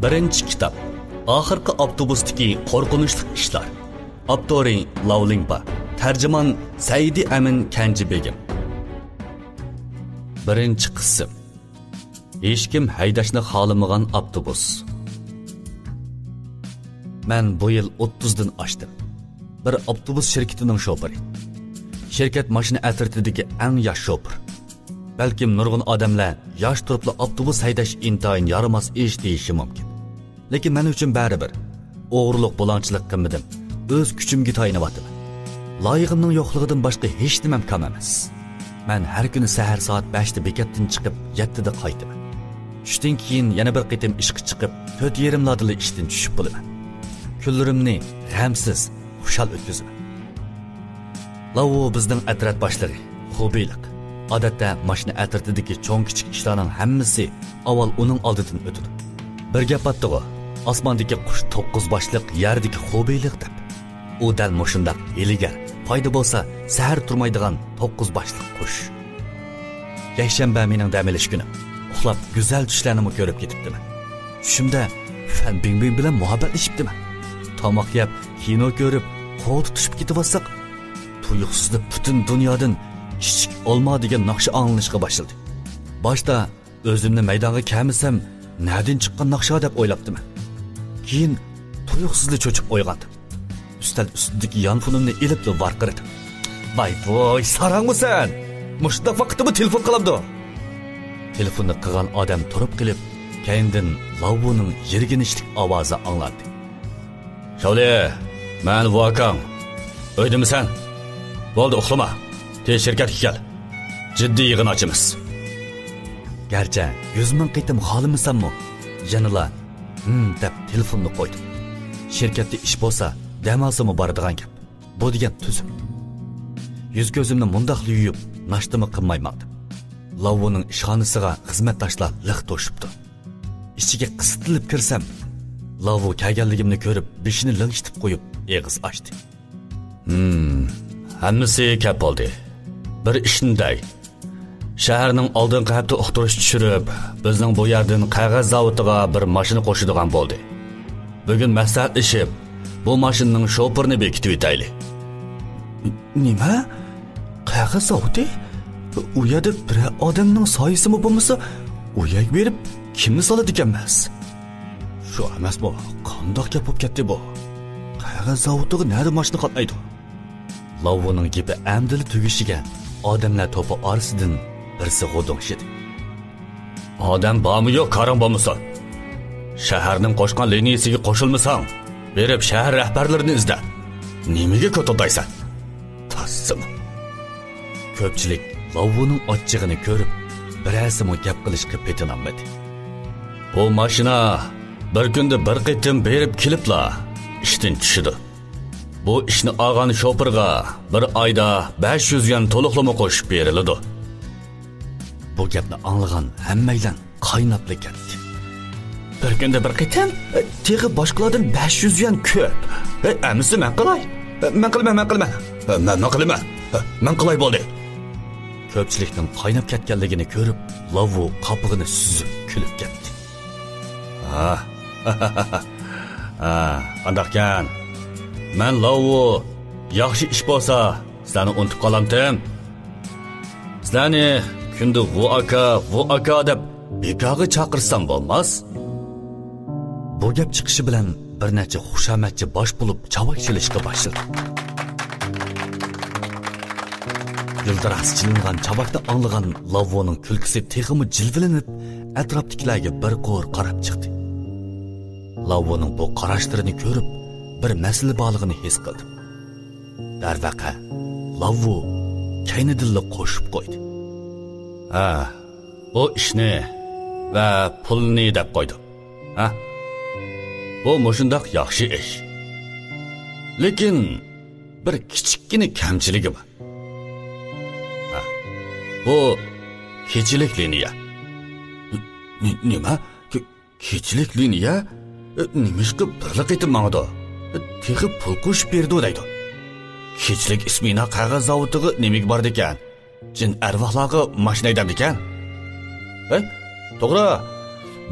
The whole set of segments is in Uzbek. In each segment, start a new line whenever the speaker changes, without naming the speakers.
Birinchi kitob. Oxirgi avtobusdagi qo'rqinchli ishlar. Avtori Lavlingba. Tarjimon Saidi Amin Kanjibegim. Birinchi qism. Hech kim haydashni xohlamagan avtobus. Men bu yil 30 dan oshdim. Bir avtobus shirkatining shoferi. Şirket mashina atrofidagi eng yosh shofir. Balkim nurg'un odamlar yosh turibli avtobus haydash intayin yaramas ish deyishi mumkin. Lekin men uchun baribir o'g'irlik bulanchilik qilmadim. O'z kuchimga tayinyapman. Loyig'imning yo'qligidan boshqa hech nimam kam emas. Men har kuni sahar soat 5 da bekatdan chiqib 7 da qaytaman. Tushdan keyin yana bir qitim ishga chiqib 4:30 larda ishdan tushib bo'laman. Kunlarimni g'amsiz, xushal o'tkazaman. Lavu bizning atrat boshlig'i, Xubiyliq. Odatda mashina atrofidagi cho'ng kichik ishlarning hammasi avval uning oldidan o'tadi. Bir gap aytdi-ku, osmondagi qush 9 boshliq, yerdagi Xubiyliq deb. U dal mushundaq eligar, foyda bo'lsa, sahar turmaydigan 9 boshliq qush. Yakshanba mening dam olish kunim. Uxlab go'zal tushlarni ko'rib ketibdiman. Tushimda Fan Bingbing bilan muhabbatlashibdiman. Tomoq yeb, kino ko'rib, qo'l tutishib ketib-olsak, tuyuqsizda butun dunyodan kichik olma degan naqsha anglashga boshladi. Boshda o'zimni maydonga kelmasam, nereden chiqqan naqsha deb o'ylabdiman. Keyin tuyuqsizda cho'chib uyg'ondim. Üstel üstündeki yanfonumni elib varqiradim. Voy, sarangmisan? Mushundaq vaqtda telefon qilamdi. Telefonni qilgan odam turib qilib, keyindan Lavuning yirginishlik ovozi anglandi. Shavli, men Vakang. O'ydimisan? Bo'ldi, uxlama. Tez shirkatga kel. Jiddiy yig'in ochamiz. Garchi 100 ming qitim xohlamasammi, yanala deb telefonni qo'ydim. Shirkatda ish bo'lsa, dam olsam boradigan gap. Bu degan tuzum. Yuz ko'zimni mundaqli yuyib, nashtimi qilmaymandim. Lavuning ishxonasiga xizmatdoshlar liq to'shibdi. Ichiga qisitilib kirsam, Lavu kelganligimni ko'rib, beshini lingshitib qo'yib, eg'iz ochdi. Hammasi kap bo'ldi. Bir ishniday. Shaharning oldingi hafta uqtirish tushirib, bizning bu yerdan qog'oz zavodiga bir mashina qo'shadigan bo'ldi. Bugun maslahatlashib, bu mashinaning shoferini bekitib etayli. Nima? Qog'oz zavodi? U yerda bir odamning soyasimi bo'lmasa, u yak berib kimni soladi ekanmas? Shu emas bu. Qandoq gap bo'lib ketdi bu? Qog'oz zavodiga nari mashina qatnaydi? Lavuning gapi amdili tugishiga odamlar to'pi orasidan birisi g'o'dingshidi. Odam bormi yo'q, qaring bo'lmasa. Shaharning qo'shgan liniyasiga qo'shilmasang, berib shahar rahbarlarini izla. Nimaga ko'todaysan? Tassim. Ko'pchilik Lavuning ochchig'ini ko'rib, birasimi gap qilishga petinolmadi. Bu mashina bir kunda bir qitim berib kelibla ishdan tushdi. Bu ishni olgan shoferga bir oyda 500 yuan to'liqlama qo'shib beriladi. Bu gapni anglagan hammaylar qaynab ketdi. Bir kunda bir qitim, teg'i boshqalardan 500 yuan ko'p. Amisi men qilay. Men qilaman. Men qilay bo'ldi. Ko'pchilikning qaynab ketganligini ko'rib, Lavu qopig'ini suzib kulib ketdi. Qandaqkan? Men Lavu yaxshi ish bo'lsa, sizlarni unutib qolamdim. Sizlarni kunda bu aka deb bekorga chaqirsam bo'lmas. Bu gap chiqishi bilan bir necha xushomatchi bosh bo'lib chavoq chelishga boshladi. Yildiraz chilingan chavoqni anglagan Lavuning kulkisi texmi jilvilanib, atrofdagilarga bir qo'r qarab chiqdi. Lavuning bu qarashlarini ko'rib, bir masala borligini his qildim. Darvaqa, Lavu kaynidilli qo'shib qo'ydi. Bu ishni va pulni deb qo'ydi. Bu mushundaq yaxshi ish. Lekin bir kichikgina kamchiligi bor. Bu kechilik liniya. Nima? Kechilik liniya? Nimishqa birlik etib mangdi. Texi pul qo'shib berdi deydi. Kechilik ismini qog'oz zavodiga nimaga bordi ekan? Jin arvohlarga mashina haydamdi ekan? To'g'ri.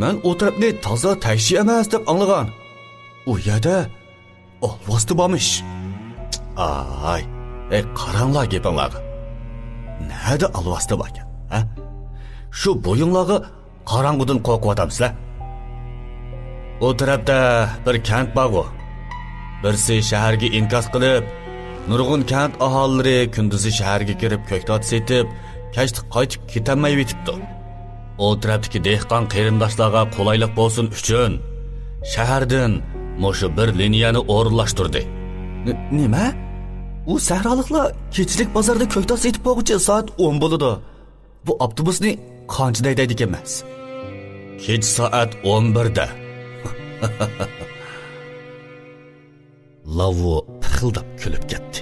Men o tarafni toza taksi emas deb anglagan. U yerda olvasti bormish. Ay, qaranglar gapinglarga. Nada olvasti bor ekan, ha? Shu bo'yinglarga qorong'udan qo'rqyapsizlar. O tarafda bir kent bor. Birsi shaharga inkos qilib, nurg'un kent aholilari kunduzi shaharga kirib ko'ktot setib, kechda qaytib ketolmay yetibdi. O tarafdagi dehqon qarindoshlarga qulaylik bo'lsin uchun shahardan mushu bir liniyani o'rinlashtirdi. Nima? U sahroliklar kechilik bozorda ko'ktot setib bo'lguncha soat 10 bo'ladi. Bu avtobusni qanchada haydaydi emas? Kech soat 11 da. Lavu pixildab kulib ketdi.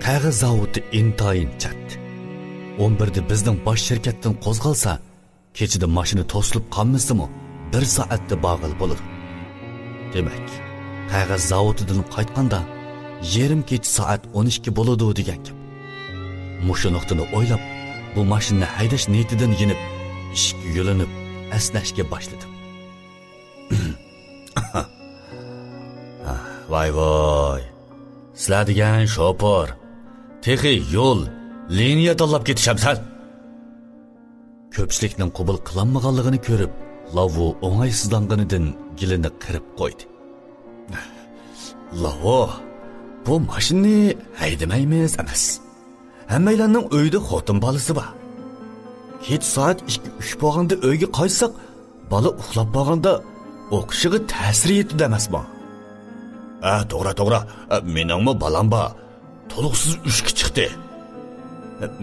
Qog'oz zavodi intayin chatdi. 11da bizning bosh shirkatdan qo'zg'alsa, kechida mashina to'silib qolmasimi, 1 soatda bog'il bo'ladi. Demak, qog'oz zavodidan qaytganda yarim kech soat 12 bo'ladi degan gap. Mushu nuqtani o'ylab, bu mashinani haydash niyatidan yinib, ishga yo'linib, asnashga boshladim. Voy. Sizlar degan shopor. Texi yo'l, liniya tanlab ketishamsan. Ko'pchilikning qabul qilinmaganligini ko'rib, Lavu o'ng'aysizlanganidan gilini qirib qo'ydi. Lavu, bu mashinani haydamaymiz emas. Hammalarning uyda xotin bolasi bor. Kech soat 2-3 bo'lganda uyga qaytsak, bola uxlab bo'lganda o'qishiga ta'sir etdi emasmi? To'g'ri. Meningmi balam bor. To'liqsiz 3 ga chiqdi.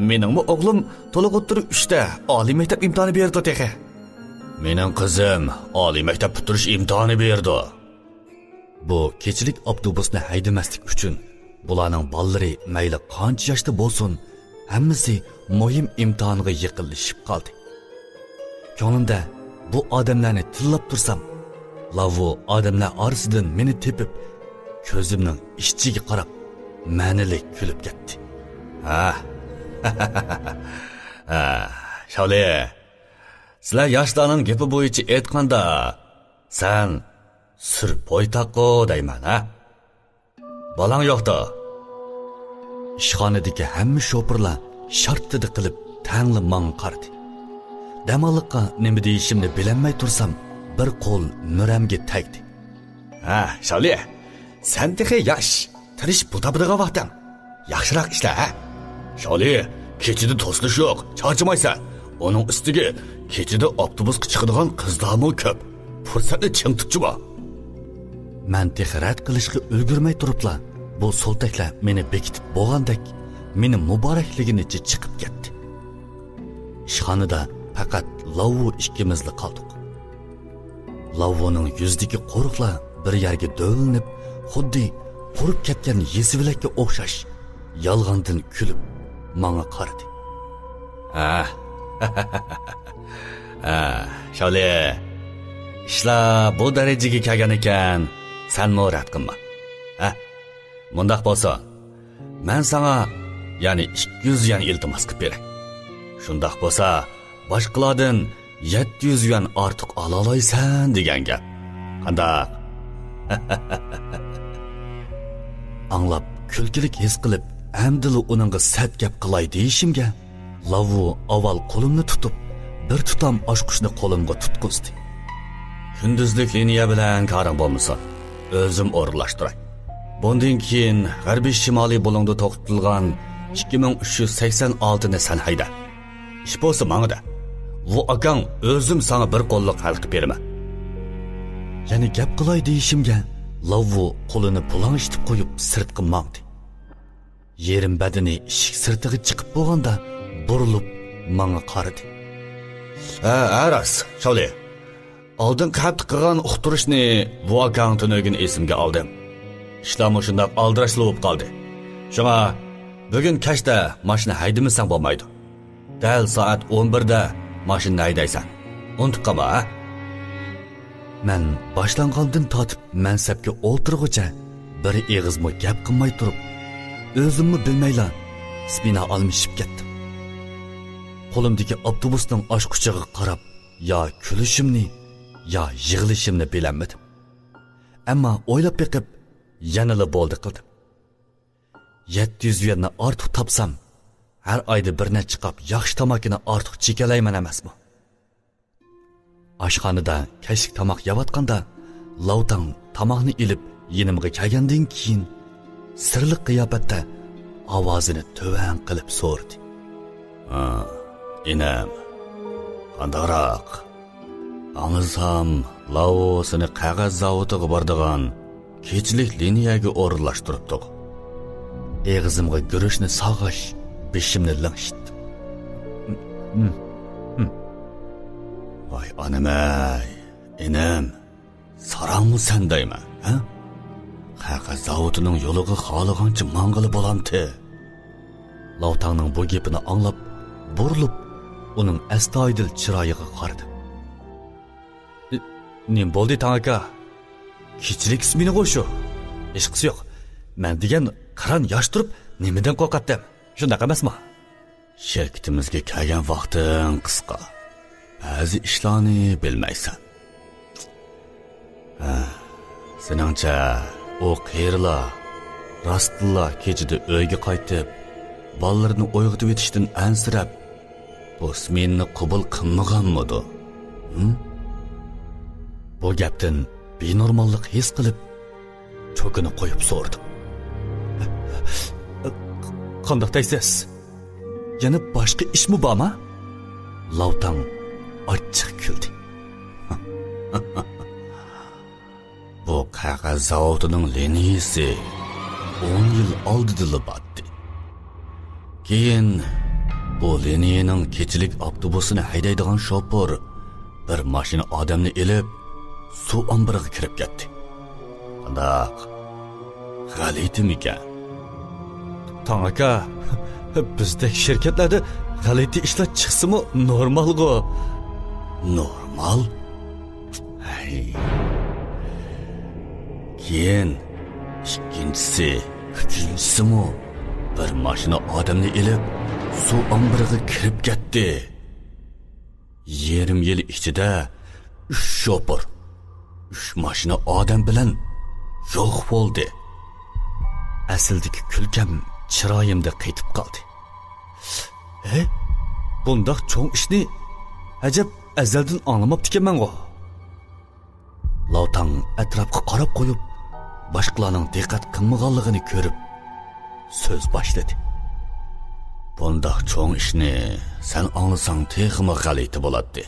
Meningmi o'g'lim to'liq o'tirib 3 da oliy maktab imtihoni berdi texe. Mening qizim oliy maktab bitirish imtihoni berdi. Bu kechilik avtobusni haydamaslik uchun bularning bolalari mayli qancha yoshda bo'lsin, hammasi muhim imtihonga yiqilishib qoldi. Ko'nglimda bu odamlarni tillab tursam, Lavu odamlar orasidan meni tepib, ko'zimning ishchiga qarab, ma'nilik kulib ketdi. Shole, sizlar yoshlarning gapi bo'yicha aytganda, sen surpoy taqo deyman, ha? Balang yo'qda. Ishxonadagi hamma shopirlar shartida qilib tangli mang qardi. Damoqqa nima deyishimni bilolmay tursam, bir qo'l nuramga tagdi. Shole, sen texe yosh, tirish butabdiga vaqtim. Yaxshiroq ishla, ha? Shole, kechida to'slish yo'q, charchamaysan. Onun ustiga kechida avtobusga chiqadigan qizlarmi ko'p. Fursatni ching tutchima. Men texrat qilishga ulgurmay turibla, bu soltaklar meni bekitib bo'lgandek, meni muborakligini chiqib ketdi. Ishxonada faqat Lavu ikkimizli qoldik. Lavuning yuzdagi qo'riqlar bir yerga do'linib, xuddi qurib ketgan yesivilakka o'xshash, yolg'ondan kulib menga qaradi. Shole, ishlar bu darajaga kelgan ekan, sen mo'rat qilma. Mundaq bo'lsa, men sana ya'ni 200 yuan iltimos qilib beray. Shundaq bo'lsa, boshqalardan 700 yuan ortiq ola olaysan degan gap. Qandaq? Anglab, kulkilik his qilib, amdili uningga sat gap qilay deyishimga, Lavu avval qo'limni tutib, bir tutam oshqushni qo'limga tutqizdi. Kunduzlik liniya bilan qaring bo'lmasin, o'zim o'rinlashtiray. Bundan keyin g'arbiy shimoliy bo'lingda to'xtatilgan 2386 ni san hayda. Ish bo'lsa mangda. Bu akang o'zim sana bir qo'lliq hal qilib beraman. Yana gap qilay deyishimga, Lavu qo'lini bulang'ishtirib qo'yib sirtqa mangdi. Yerim badani eshik sirtiga chiqib bo'lganda burilib menga qaradi. Aras, Shole. Oldin qattiq qilgan uqtirishni bu akang tunugin esimga oldim. Ishlar shundoq aldirashli bo'lib qoldi. Shunga bugun kechda mashina haydamasang bo'lmaydi. Dal soat 11 da mashina haydaysan. Unutib qolma, ha? Men boshlangandan tortib mansabga o'ltirg'icha bir eg'izmi gap qilmay turib, o'zimni bilmayla spina almishib ketdim. Qo'limdagi avtobusning oshquchiga qarab, yo kulishimni yo yig'ilishimni bilolmadim. Ammo o'ylab beqib yanala bo'ldi qildim. 700 yuanni ortiq topsam, har oyda bir necha qop yaxshi tomokini ortiq chekalayman emasmi? Oshxonada kechki tomoq yeyotganda Lavtang tomoqni ilib yinimga kelgandan keyin sirli qiyofatda ovozini to'van qilib so'rdi. Inam, qandaroq? Anlasam, Lavosini qog'oz zavodiga bordigan kechilik liniyaga o'rinlashtiribdi. Eg'izimga guruchni sog'ish, beshimni langshitdi. Voy onam-ay, inam, sarangmi sendayman, ha? Qog'oz zavodining yo'liga xohlagancha mang'ili bo'lamti. Lavtangning bu gapini anglab, burilib, uning astoydil chiroyiga qaradi. Nim bo'ldi tanga? Kechilik ismini qo'shu. Ishqisi yo'q. Men degan qaran yosh turib, nimadan qo'rqatdim? Shunday emasmi? Shirkitimizga kelgan vaqting qisqa. Ba'zi ishlarni bilmaysan. Seningcha o qeyrla rastla kechida uyga qaytib, bolalarni uyg'otib etishdan ansirab, bu ismini qabul qilmaganmidi? Bu gapdan benormallik his qilib, cho'kini qo'yib so'rdim. Qanday deysiz? Yana boshqa ishmi bormi? Lavtang achchiq kuldi. Bu qog'oz zavodining liniyasi 10 yil oldida batdi. Keyin bu liniyaning kechilik avtobusini haydaydigan shoför bir mashina odamni elib suv ombiriga kirib ketdi. Qandoq? G'alitimikan? Tong aka, bizdek shirkatlarda g'alati ishlar chiqsa-mu normal-ku. Normal? Hay. Keyin ikkinchisi, uchinchisi-mu bir mashina odamni elib suv ombiriga kirib ketdi. 20 yil ichida 3 shoför, 3 mashina odam bilan yo'q bo'ldi. Asildagi kulkam chiroyimda qaytib qoldi. Bundoq cho'ng ishni ajab azaldan anglamabdi-ku. Lavtang atrofga qarab qo'yib, boshqalarning diqqat qilmaganligini ko'rib so'z boshladi. Bundoq cho'ng ishni sen anglasang texmi g'alati bo'ladi.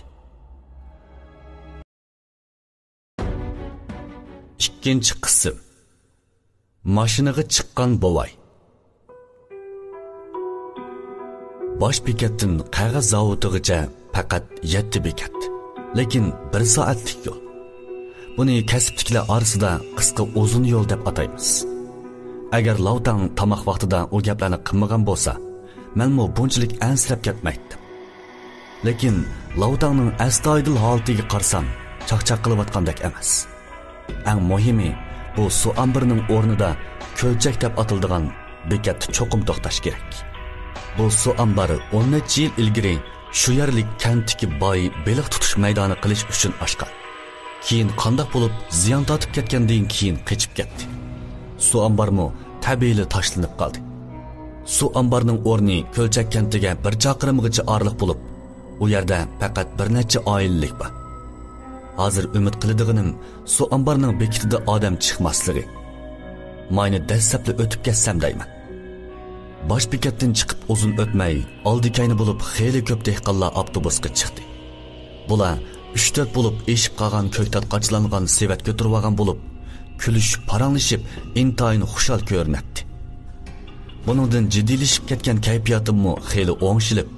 Ikkinchi qism. Mashinaga chiqqan bovay. Bosh bekatdan qog'oz zavodigacha faqat 7 bekat, lekin 1 soatlik yo'l. Buni kasbliklar orasida qisqa uzun yo'l deb ataymiz. Agar Lavtang tomoq vaqtida u gaplarni qilmagan bo'lsa, menmo bunchalik ansirab ketmaydim. Lekin Lavtangning astoydil holatiga qarsam, chaqchaq qilayotgandek emas. Eng muhimi, bu suv ombirining o'rnida ko'lchak deb atiladigan bekatda cho'qim to'xtash kerak. Bu suv ombiri 10 yil ilgari shu yerlik kentdagi boy beliq tutish maydoni qilish uchun ochgan. Keyin qandoq bo'lib ziyon tortib ketgandan keyin qochib ketdi. Suv ombarmi tabiiy tashlanib qoldi. Suv ombarining o'rni ko'lchak kentiga 1 chaqirimgacha orliq bo'lib, u yerda faqat bir necha oilalik bor. Hozir umid qiladiganim suv ombarining bekitida odam chiqmasligi. Mayni dastlabli o'tib ketsam deyman. Bosh bekatdan chiqib uzun o'tmay, oldikayni bo'lib xeyli ko'p dehqonlar avtobusga chiqdi. Bular 3-4 bo'lib eshib qolgan ko'ktat qochlangan sevat ko'tarib olgan bo'lib, kulishib, paranglashib, intayin xushal ko'rinadi. Buningdan jiddiylashib ketgan kayfiyatimmi xeyli o'ngshilib,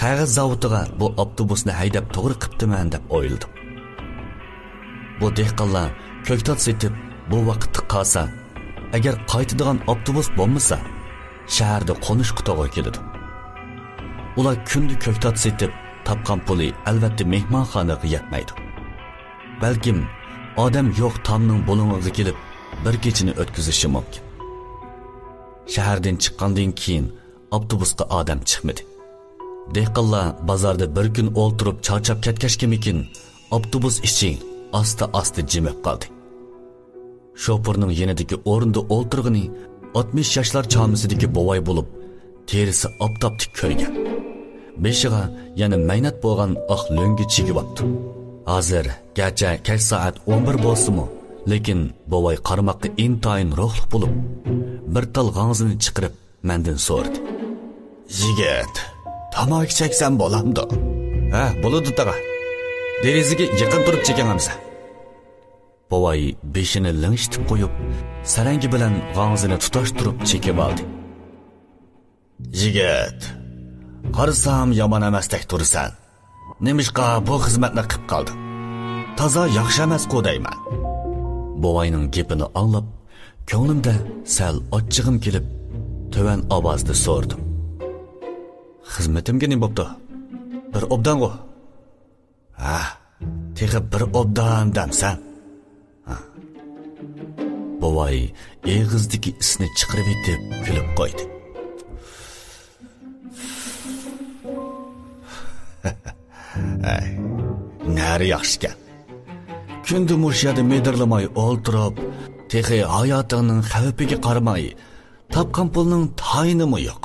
qog'oz zavodiga bu avtobusni haydab to'g'ri qilibdiman deb o'yladim. Bu dehqonlar ko'ktat setib bu vaqtda qolsa, agar qaytadigan avtobus bo'lmasa, shaharda qo'nishga to'g'ri keladi. Ular kundi ko'ktat setib topgan puli albatta mehmonxonaga yetmaydi. Balkim odam yo'q tomning bo'liniga kelib bir kechini o'tkazishi mumkin. Shahardan chiqqandan keyin avtobusga odam chiqmadi. Dehqonlar bozorda bir kun o'ltirib charchab ketgachkimikin avtobus ichi asta jimib qoldi. Şopurning yanidagi o'rinda o'ltirg'ini 60 yoshlar chamisidagi bovay bo'lib, terisi optoptik ko'ygan. Beshiga yana maynat bo'lgan oq lo'ngi chigibapti. Hozir garchi kech soat 11 bo'lsa-mu, lekin bovay qarmoqqa intayin ruhli bo'lib, bir tal g'angzini chiqarib mendan so'radi. "Yigit, tamok cheksan bo'lamdi?" "Ha, bo'ladi tag'a. Derazaga yaqin turib chekanamsan." Bovay beshini lingshitib qo'yib, sarangi bilan g'angzini tutashtirib chekib oldi. "Yigit, qarasam yomon emasdek tursan. Nemishqa bu xizmatni qilib qolding? Toza yaxshi emas-ku deyman." Bovayning gapini anglab, ko'nglimda sal ochchig'im kelib, to'van ovozda so'rdim. "Xizmatimga nima bo'pti? Bir obdan-ku?" "Ha, texi bir obdan damsan." Bovay eg'izdagi isni chiqarib etib kulib qo'ydi. "Ay, nari yaxshikan. Kundi mushiyada medirlamay o'ltirib, texi hayotining xavfiga qaramay, topgan pulning tayinimi yo'q.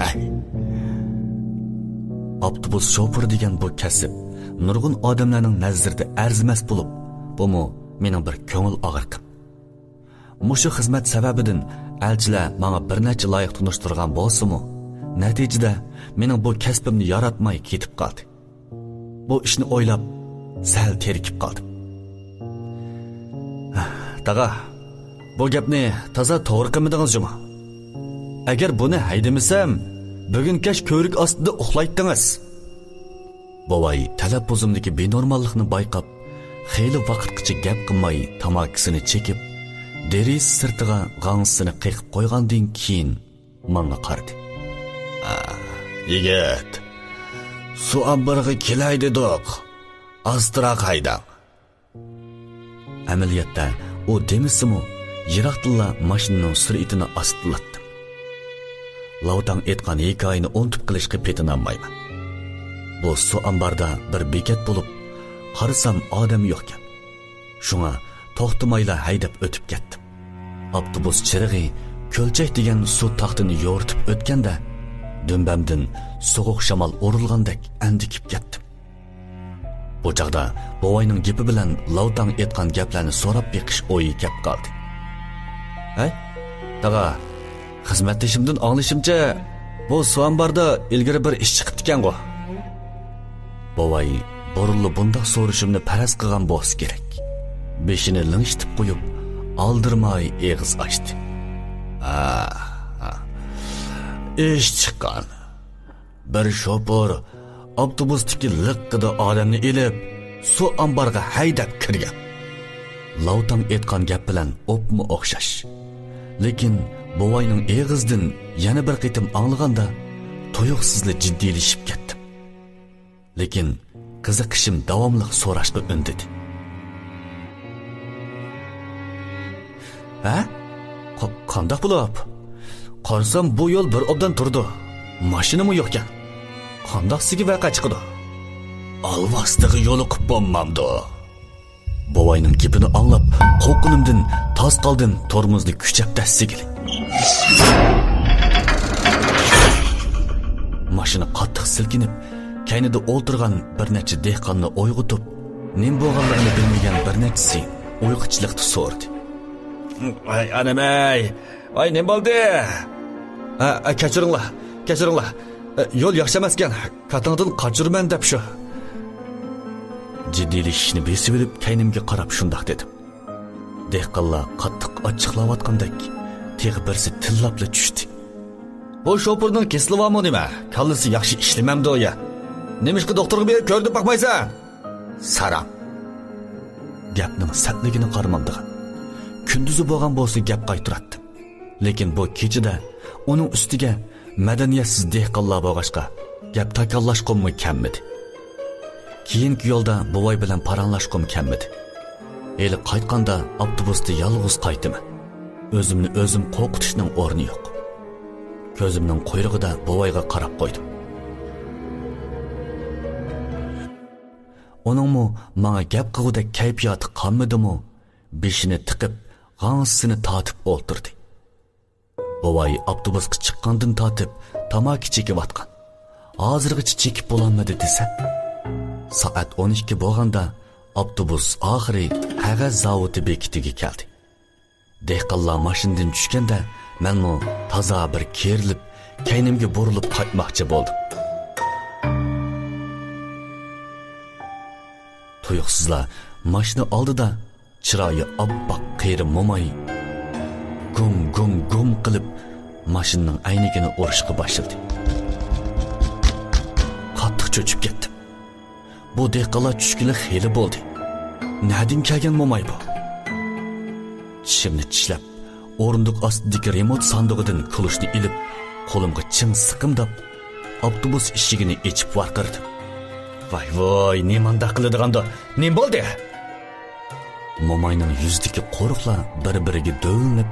Ay. Avtobus shoför degan bu kasb nurg'un odamlarning nazarida arzimas bo'lib, bumi mening bir ko'ngil og'riqim. Mushu xizmat sababidan elchilar menga bir necha loyiq tunishtirgan bo'lsa-mu, natijada mening bu kasbimni yaratmay ketib qoldi. Bu ishni o'ylab sal terikib qoldim. Tag'a, bu gapni toza to'g'ri qilmadingizmi? Agar buni haydamasam, bugun kech ko'rik ostida uxlaydingiz. Bovay talaffuzimdagi benormallikni bayqab, xeyli vaqtgacha gap qilmay tamokisini chekib, deriz sirtiga g'angsini qiqib qo'ygandan keyin menga qaradi. "Yigit, su ambariga kelay dedik. Astroq haydang." Amaliyotda u demisimu yiroqdilla mashinaning sur'atini astlatdi. Lavtang aytgan hikoyani unutib qilishga petinolmayman. Bu su ambarda bir bekat bo'lib, qarasam odam yo'q ekan. Shunga to'xtamayla haydab o'tib ketdim. Avtobus chirig'i ko'lchak degan suv taxtini yo'ritib o'tganda, dumbamdan sovuq shamol urilgandek andikib ketdim. Bu chaqda bovayning gapi bilan Lavtang aytgan gaplarni so'rab beqish o'yi kelib qoldi. "Hay, tag'a, xizmatdashimdan anglashimcha, bu suv ambarda ilgari bir ish chiqibdi ekan-ku." Bovay burunli bundoq so'rashimni faraz qilgan bo'lsa kerak. Beshini lingshitib qo'yib, aldirmay eg'iz ochdi. "Ish chiqqan. Bir shoför avtobusdagi liqqida odamni elib, suv ambarga haydab kirgan." Lavtang aytgan gap bilan o'pmi o'xshash. Lekin bovayning eg'izdan yana bir qitim anglaganda tuyuqsizlik jiddiylashib ketdim. Lekin qiziqishim davomli so'rashga undidi. "Ha? Qandoq bo'lib? Qarsam bu yo'l bir obdan turdi. Mashinami yo'q ekan. Qandoq siga vaqa chiqdi?" "Alvastig'i yo'li qilib bo'lmamdi." Bovayning gapini anglab, qo'rqinimdan toz qoldim, tormozni kuchab tassigili. Mashina qattiq silkinib, kaynida o'ltirgan bir necha dehqonni uyg'otib, nim bo'lganligini bilmagan bir nechasi uyquchilikda so'rdi. "Ay, anamay, ay nim bo'ldi? Kechiringlar, kechiringlar. Yo'l yaxshi emas ekan. Katingdan qochirman deb shu." Jiddiylashishni besib olib, kaynimga qarab shundoq dedim. Dehqonlar qattiq ochiqlayotgandek, teg'i birsi tillabla tushdi. "Bu shoförning kesilivami nima? Kallasi yaxshi ishlamamdi o ya. Nemishqa doktorga berib ko'rib boqmaysan?" Saram. Gapning satligini qarmamdigan. Kunduzi bo'lgan bo'lsa gap qaytaratdim. Lekin bu kechida uning ustiga madaniyatsiz dehqonlar bo'lg'ashqa gap takallashqimmi kammidi. Keyingi yo'lda buvay bilan paranlashqim kammidi. Eli qaytganda avtobusda yolg'iz qaytaman. O'zimni o'zim qo'rqitishning o'rni yo'q. Ko'zimning quyrug'ida buvayga qarab qo'ydim. Onunmu bana gap qilgudek kayfiyatı qanmadı-mı? Beşini tıkıp, g'ansini tatib o'ltirdi. Bovay avtobusga chiqqandan tatib, tamaki chekib atgan. Hozirgacha chekib bo'lolmadi desa. Soat 12 bo'lganda avtobus oxiri qog'oz zavodi bekitiga keldi. Dehqonlar mashinadan tushganda, menmu toza bir kerilib, kaynimga burilib qaytmoqchi bo'ldim. Tuyuqsizlar mashina oldida chiroyi oppoq qeri mo'may gum qilib mashinaning aynigini urishga boshladi. Qattiq cho'chib ketdim. Bu dehqonlar tushgani xeli bo'ldi. Nadin kelgan mo'may bu? Tishimni tishlab, o'rindiq ostidagi remot sandig'idan kulishni ilib, qo'limga ching siqimdab, avtobus eshigini ochib varqirdim. Voy, nemanda qiladiganida, nim bo'ldi? Mo'mayning yuzidagi qo'riqlar bir-biriga do'linib,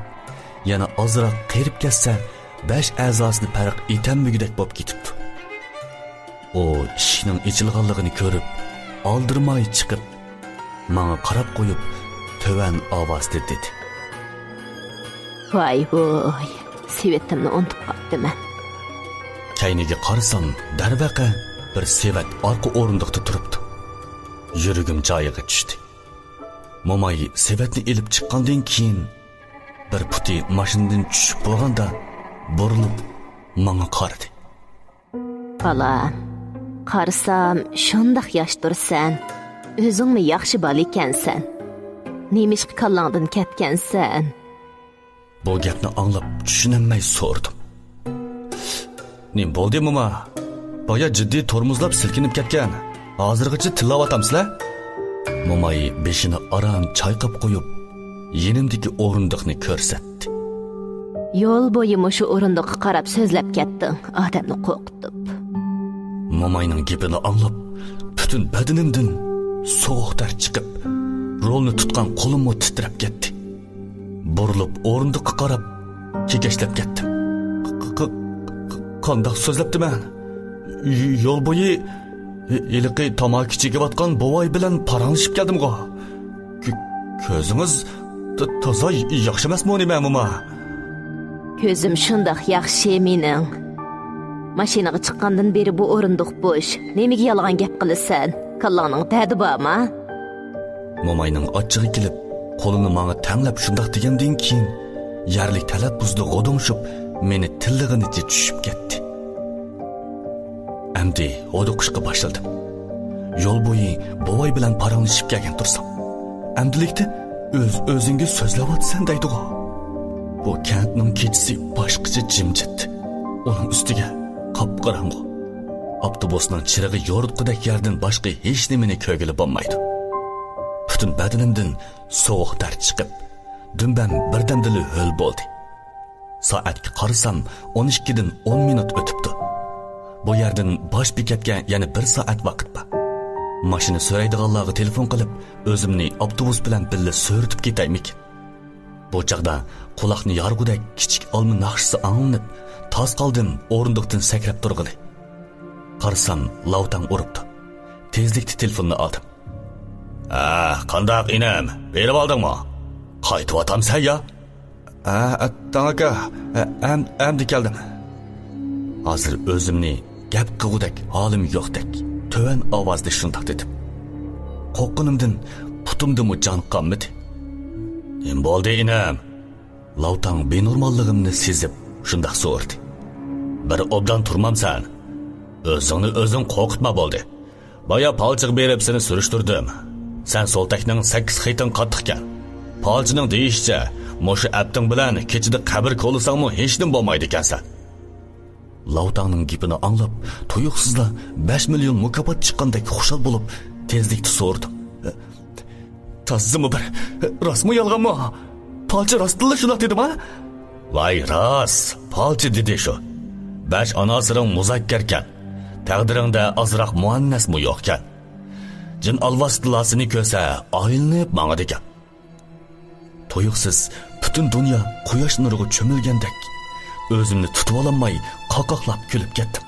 yana ozroq qerib ketsa, 5 a'zosini farq etamligidek bo'lib ketibdi. O ishning ichilganligini ko'rib, oldirmay chiqib, menga qarab qo'yib, to'van ovozda dedi.
Voy, sevetimni unutib qoldim.
Kayniga qarasam, darvaqa bir sevat orqa o'rindiqda turibdi. Yuragim joyiga tushdi. Mo'may sevatni elib chiqqandan keyin bir puti mashinadan tushib bo'lganda burilib menga qaradi.
Balam, qarasam shundoq yosh tursan, o'zingni yaxshi bola ekansan. Nemishqa kallangdan ketgansan?
Bu gapni anglab tushunmay so'rdim. Nim bo'ldi mo'ma? Boya jiddiy tormozlab silkinib ketgan. Hozirgacha tilovatamsizlar? Mo'may beshini aram chayqab qo'yib, yenimdagi o'rindiqni ko'rsatdi.
Yo'l bo'yi shu o'rindiqqa qarab so'zlab ketding, odamni qo'rqitib.
Mo'mayning gapini anglab, butun badanimdan sovuq ter chiqib, rolni tutgan qo'lim titrab ketdi. Burilib o'rindiqqa qarab, kekashlab ketdim. Qandoq so'zlabdiman? Yo'l bo'yi iliqi tamaki chekayotgan bovay bilan paranglashib keldim-ku. Ko'zingiz toza yaxshi emasmi nima mo'ma?
Ko'zim shundoq yaxshi mening. Mashinaga chiqqandan beri bu o'rindiq bo'sh. Nemaga yolg'on gap qilasan? Kallangning dadi bormi?
Mo'mayning ochig'i kelib, qo'lini menga tanglab shundoq degandan keyin yarlik talaffuzda g'odimshib, meni tillig'inicha tushib ketdi. Amdi o'diqishga boshladim. Yo'l bo'yi bovay bilan paranglashib kelgan tursam, amdilikda o'zingga so'zlayotsan deydi-ku. Bu kentning kechasi boshqacha jimjit. Uning ustiga qop-qorong'u. Avtobusning chirig'i yoritqidek yerdan boshqa hech nimani ko'gili bo'lmaydi. Butun badanimdan sovuq ter chiqib, dumbam birdamdili ho'l bo'ldi. Soatga qarasam 12 dan 10 minut o'tibdi. Bu yerdan bosh bekatga yana 1 soat vaqt bor. Mashina so'raydiganlarga telefon qilib, o'zimni avtobus bilan birga so'ritib ketaymikin. Bu chaqda quloqni yorg'udek kichik olma naqshisi anglanib, toz qoldim o'rindiqdan sakrab turg'ili. Qarasam, lavtang uribdi. Tezlikda telefonni oldim. Qandoq inam? Berib oldingmi? Qaytyotamsan ya? Tanaka, amdi keldim. Hozir o'zimni gap qilgudek holim yo'qdek, to'van ovozda shundoq dedim. Qo'rqqanimdan putimdimi jon qolmadi. Nim bo'ldi inam? Lavtang benormalligimni sezib shundoq so'rdi. Bir obdan turmamsan. O'zingni o'zing qo'rqitma bo'ldi. Boya palchiq berib seni surishtirdim. Sen soltakning 8 xitin qattiqkan. Palchining deyishcha, mo'shu apting bilan kechida qabr qo'lisangmi hech nim bo'lmaydi ekansan. Lavtangning gapini anglab, tuyuqsizla 5 million mukofot chiqqandek xushal bo'lib, tezlikda so'rdim. Tazimi bir, rostmi yolg'onmi? Palchi rostilla shunday dedimi? Voy rost, palchi dedi shu. 5 anasiring muzakkarkan. Taqdiringda azroq muannasmi yo'qkan. Jin alvastillasini ko'sa, aylanib mangadi ekan. Tuyuqsiz butun dunyo quyosh nuriga cho'milgandek o'zimni tutib ololmay qoqoqlab kulib ketdim.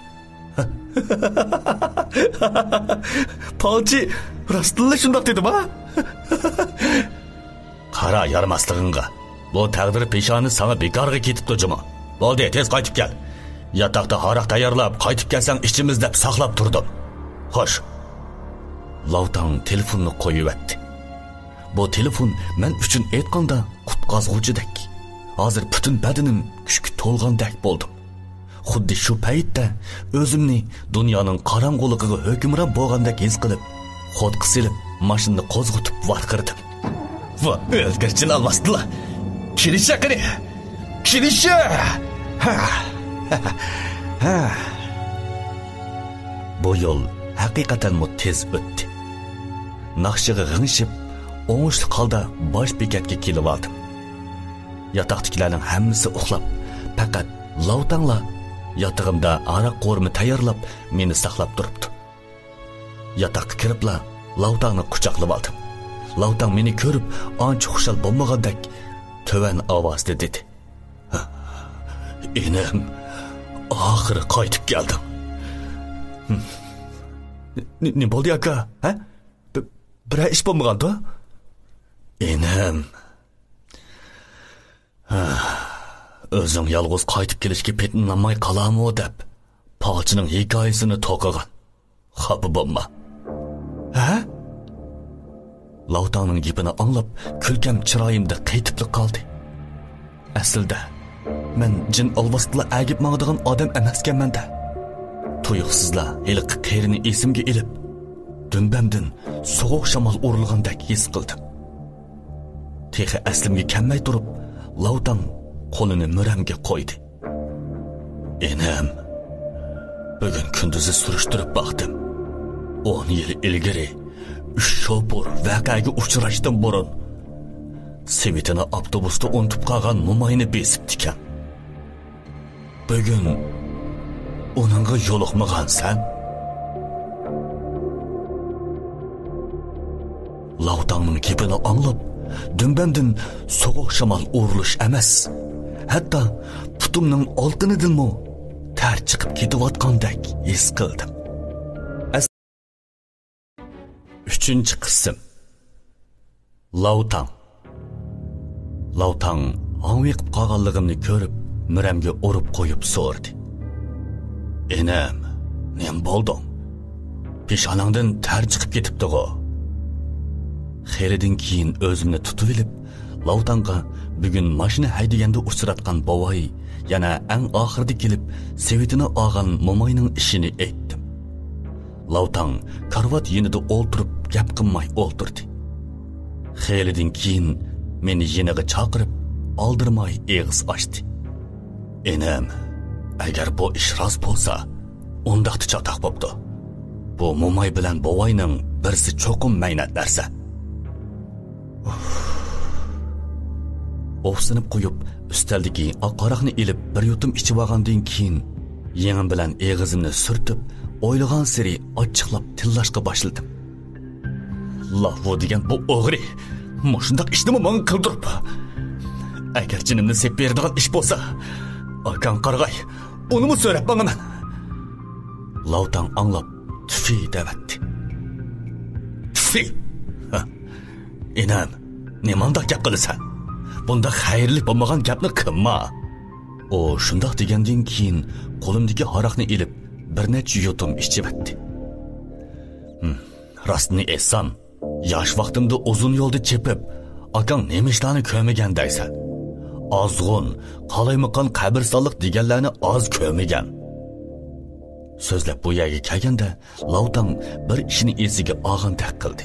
Palchi rostilla shundoq dedim ha. Qara yaramaslig'ingga. Bu taqdir peshoni sana bekorga ketibdi juma. Bo'ldi, tez qaytib kel. Yotoqda haraq tayyorlab, qaytib kelsang ichimizda saqlab turdim. Xo'sh. Lautang telefonni qo'yibdi. Bu telefon men uchun aytganda qutqazg'uvchidek. Hozir butun badanim kuchga to'lgandek bo'ldim. Xuddi shu paytda o'zimni dunyoning qorong'uligiga hukmron bo'lgandek his qilib, xodqi silib, mashinani qo'zg'atib varqirdim. Va o'zgarchilar bastdilar. Kelisha qani. Kelisha. Bu yo'l haqiqatan tez o'tdi. Naqshiga g'ingshib, o'ngishli holda bosh bekatga kelib oldim. Yotoqdagilarning hammasi uxlab, faqat Lautangla yotog'imda aroq qo'rmi tayyorlab, meni saqlab turibdi. Yotoqqa kiribla Lautangni quchoqlab oldim. Lautang meni ko'rib, ancha xushal bo'lmagandek to'van ovozda dedi. Enim, oxiri qaytib keldim. Ne bo'ldi aka? Ha? Bir ish bo'lmagandi? Enim. O'zing yolg'iz qaytib kelishga petinlamay qolamo deb, Palchining hikoyasini to'qigan. Xafa bo'lma. Ha? Lautangning gapini anglab, kulkam chiroyimda qaytib qoldi. Aslida men jin olvastila agib mağdigan odam emaskanman-da. Tuyuqsizla hiliqi qerini esimga elib, dumbamdan sovuq shamol urilgandek his qildim. Texi aslimga kelmay turib, Lautang qo'lini muramga qo'ydi. Enam, bugun kunduzi surishtirib baqdim. 10 yil ilgari 3 shopur voqeaga uchrashdan burun Sevitini avtobusda unutib qolgan mo'mayni besibdi ekan. Bugun uningga yo'liqmagansan. Lautangning gapini anglab, dumbamdan sovuq shamol urilish emas, hatto putumning olqinidanmi ter chiqib ketayotgandek his qildim. 3-qism. Lautang anviqib qolganligimni ko'rib, muramga urib qo'yib so'rdi. Enam, nima bo'ldi? Peshonangdan ter chiqib ketibdi-ku. Xelidan keyin o'zimni tutib olib, Lautangga bugun mashina haydaganda uchratgan bovoy, yana eng oxirida kelib, sevitini olgan mo'mayning ishini aytdim. Lautang karvat yonida o'ltirib, gap qilmay o'ltirdi. Xelidan keyin meni yeniga chaqirib, oldirmay eg'iz ochdi. Enam, agar bu ish rost bo'lsa, undaqda chatoq bo'pti. Bu mo'may bilan bovoyning birsi cho'qim maynat narsa. Ofsinib qo'yib, ustaldagi oqaroqni ilib bir yutum ichib olgandan keyin yengim bilan eg'izimni surtib, o'ylagan siri ochiqlab tillashga boshladim. Lavvo degan bu o'g'ri, mushundaq ishnimi men qildirib. Agar jinimni sep beradigan ish bo'lsa, akam qarg'ay, unimi so'rab banaman. Lautang anglab, tufi devatdi. Tufi. Enam, nimandaq gap qilasan? Bunda xayrli bo'lmagan gapni qilma. O shundoq degandan keyin qo'limdagi haraqni ilib bir necha yutum ichib etdi. Rostni aytsam, yosh vaqtimda uzun yo'lda chepib, akang nemishlarni ko'magandaysan. Ozg'un, qalaymaqon qabristonlik deganlarni oz ko'magan. So'zlab bu yerga kelganda Lautang bir ishni esiga olgandek qildi.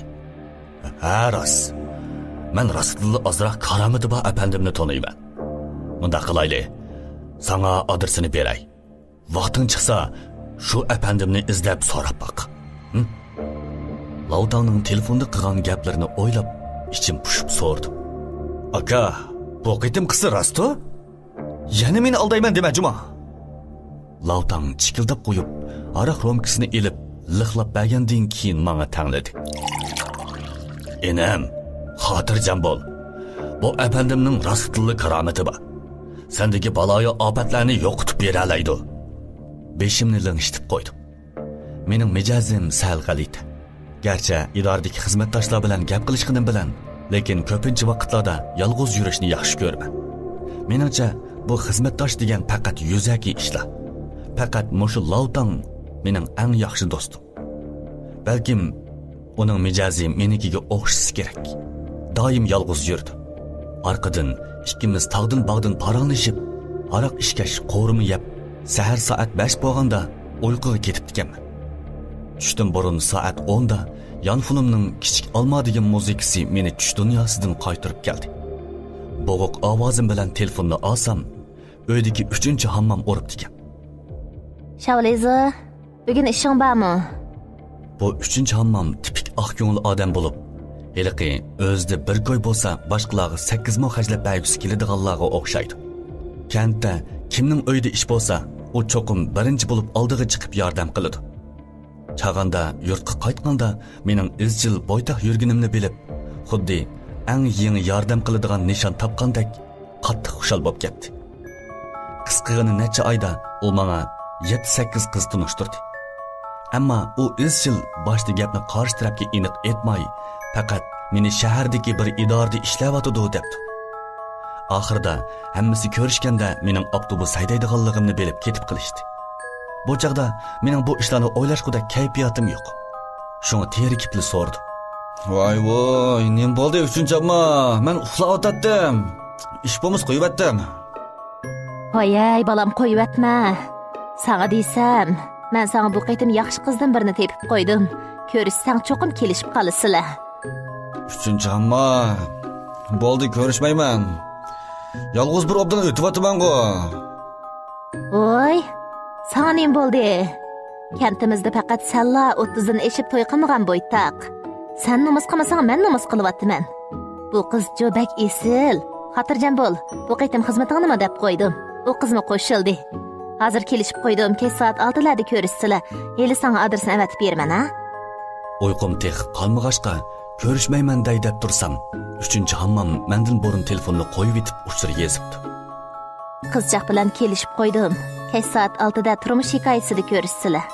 Ha, rost. Men rostli ozroq karomati bor apandimni taniyman. Bunda qilayli. Sana adresini beray. Vaqting chiqsa, shu apandimni izlab so'rab baq. Lautangning telefonda qilgan gaplarini o'ylab, ichim pushib so'rdim. Aka, bu qitim qisi rost-ku? Yana meni aldayman dema juma. Lautang chikildab qo'yib, aroq romkasini elib, liqlab bergandan keyin menga tangladi. Enam, xotirjam bo'l. Bu apandimning rostli karomati bor. Sendagi baloyo ofatlarni yo'qotib bera oladi. Beshimni lingishtirib qo'ydim. mening mijozim sal g'alati. Garchi idoradagi xizmatdoshlar bilan gap qilishganim bilan, lekin ko'pincha vaqtlarda yolg'iz yurishni yaxshi ko'raman. Meningcha bu xizmatdosh degan faqat yuzaki ishlar. Faqat mushu lavtang mening eng yaxshi do'stim. Balkim uning mijozi menikiga o'xshashi kerak. Doim yolg'iz yurdi. Arqadan ikkimiz tog'dan bog'dan paranglashib, aroq ishkash qo'rimi yeb, sahar soat 5 bo'lganda uyquga ketib ekanman. Tushdan burun soat 10 da Yanfunimning kichik olma degan muzikasi meni tush dunyosidan qaytarib keldi. Bo'g'iq ovozim bilan telefonni olsam, uydagi 3-hammom o'ribdi ekan.
Shavliza, bugun ishing bormi?
Bu 3-hammom tipik oq ko'ngil odam bo'lib, heliqi o'zida bir ko'y bo'lsa, boshqalarga 8 ming xajlab bergisi keladiganlarga o'xshaydi. Kentda kimning uyida ish bo'lsa, u cho'qim birinchi bo'lib oldiga chiqib yordam qiladi. Chag'anda yurtga qaytganda mening izchil boytaq yurganimni bilib, xuddi eng yangi yordam qiladigan nishon topgandek qattiq xushal bo'lib ketdi. Qisqagina necha oyda u menga 7-8 qiz tunishtirdi. Ammo u izchil boshda gapni qarshi tarafga aniq aytmay, faqat meni shahardagi bir idorada ishlayotidi debdi. Oxirida hammasi ko'rishganda mening avtobus haydaydiganligimni bilib ketib qilishdi. Bu chaqda mening bu ishlarni o'ylashqudek kayfiyatim yo'q. Shuni terikibli so'rdi. Voy, nim bo'ldi 3-amma? Men uxlab o'tdim. Ish bo'lmas qo'yibdim.
Voy, balam qo'yibma. Sana deysam, men sana bu qaytim yaxshi qizdan birini tepib qo'ydim. Ko'rishsang cho'qim kelishib qolasizlar.
3-amma. Bo'ldi, ko'rishmayman. Yolg'iz bir obdan o'tyapman-ku.
Voy, sana nim bo'ldi? Kentimizda faqat salla 30dan eshib to'y qilmagan bo'ytaq. Sen nomus qilmasang, men nomus qilyapman. Bu qiz jo'bak esil. Xotirjam bo'l. Bu qaytim xizmatingni nima deb qo'ydim? U qizmi qo'shildi. Hozir kelishib qo'ydim. Kech soat 6larda ko'rishsizlar. Hali senga adresini avatib berman, ha?
Uyqum tex qolmag'achqa ko'rishmayman deb tursam, 3-hammom mendan burun telefonni qo'yib etib uchir yezibdi.
Qizchaq bilan kelishib qo'ydim. Kech soat 6da turmush hikoyasida ko'rishsizlar.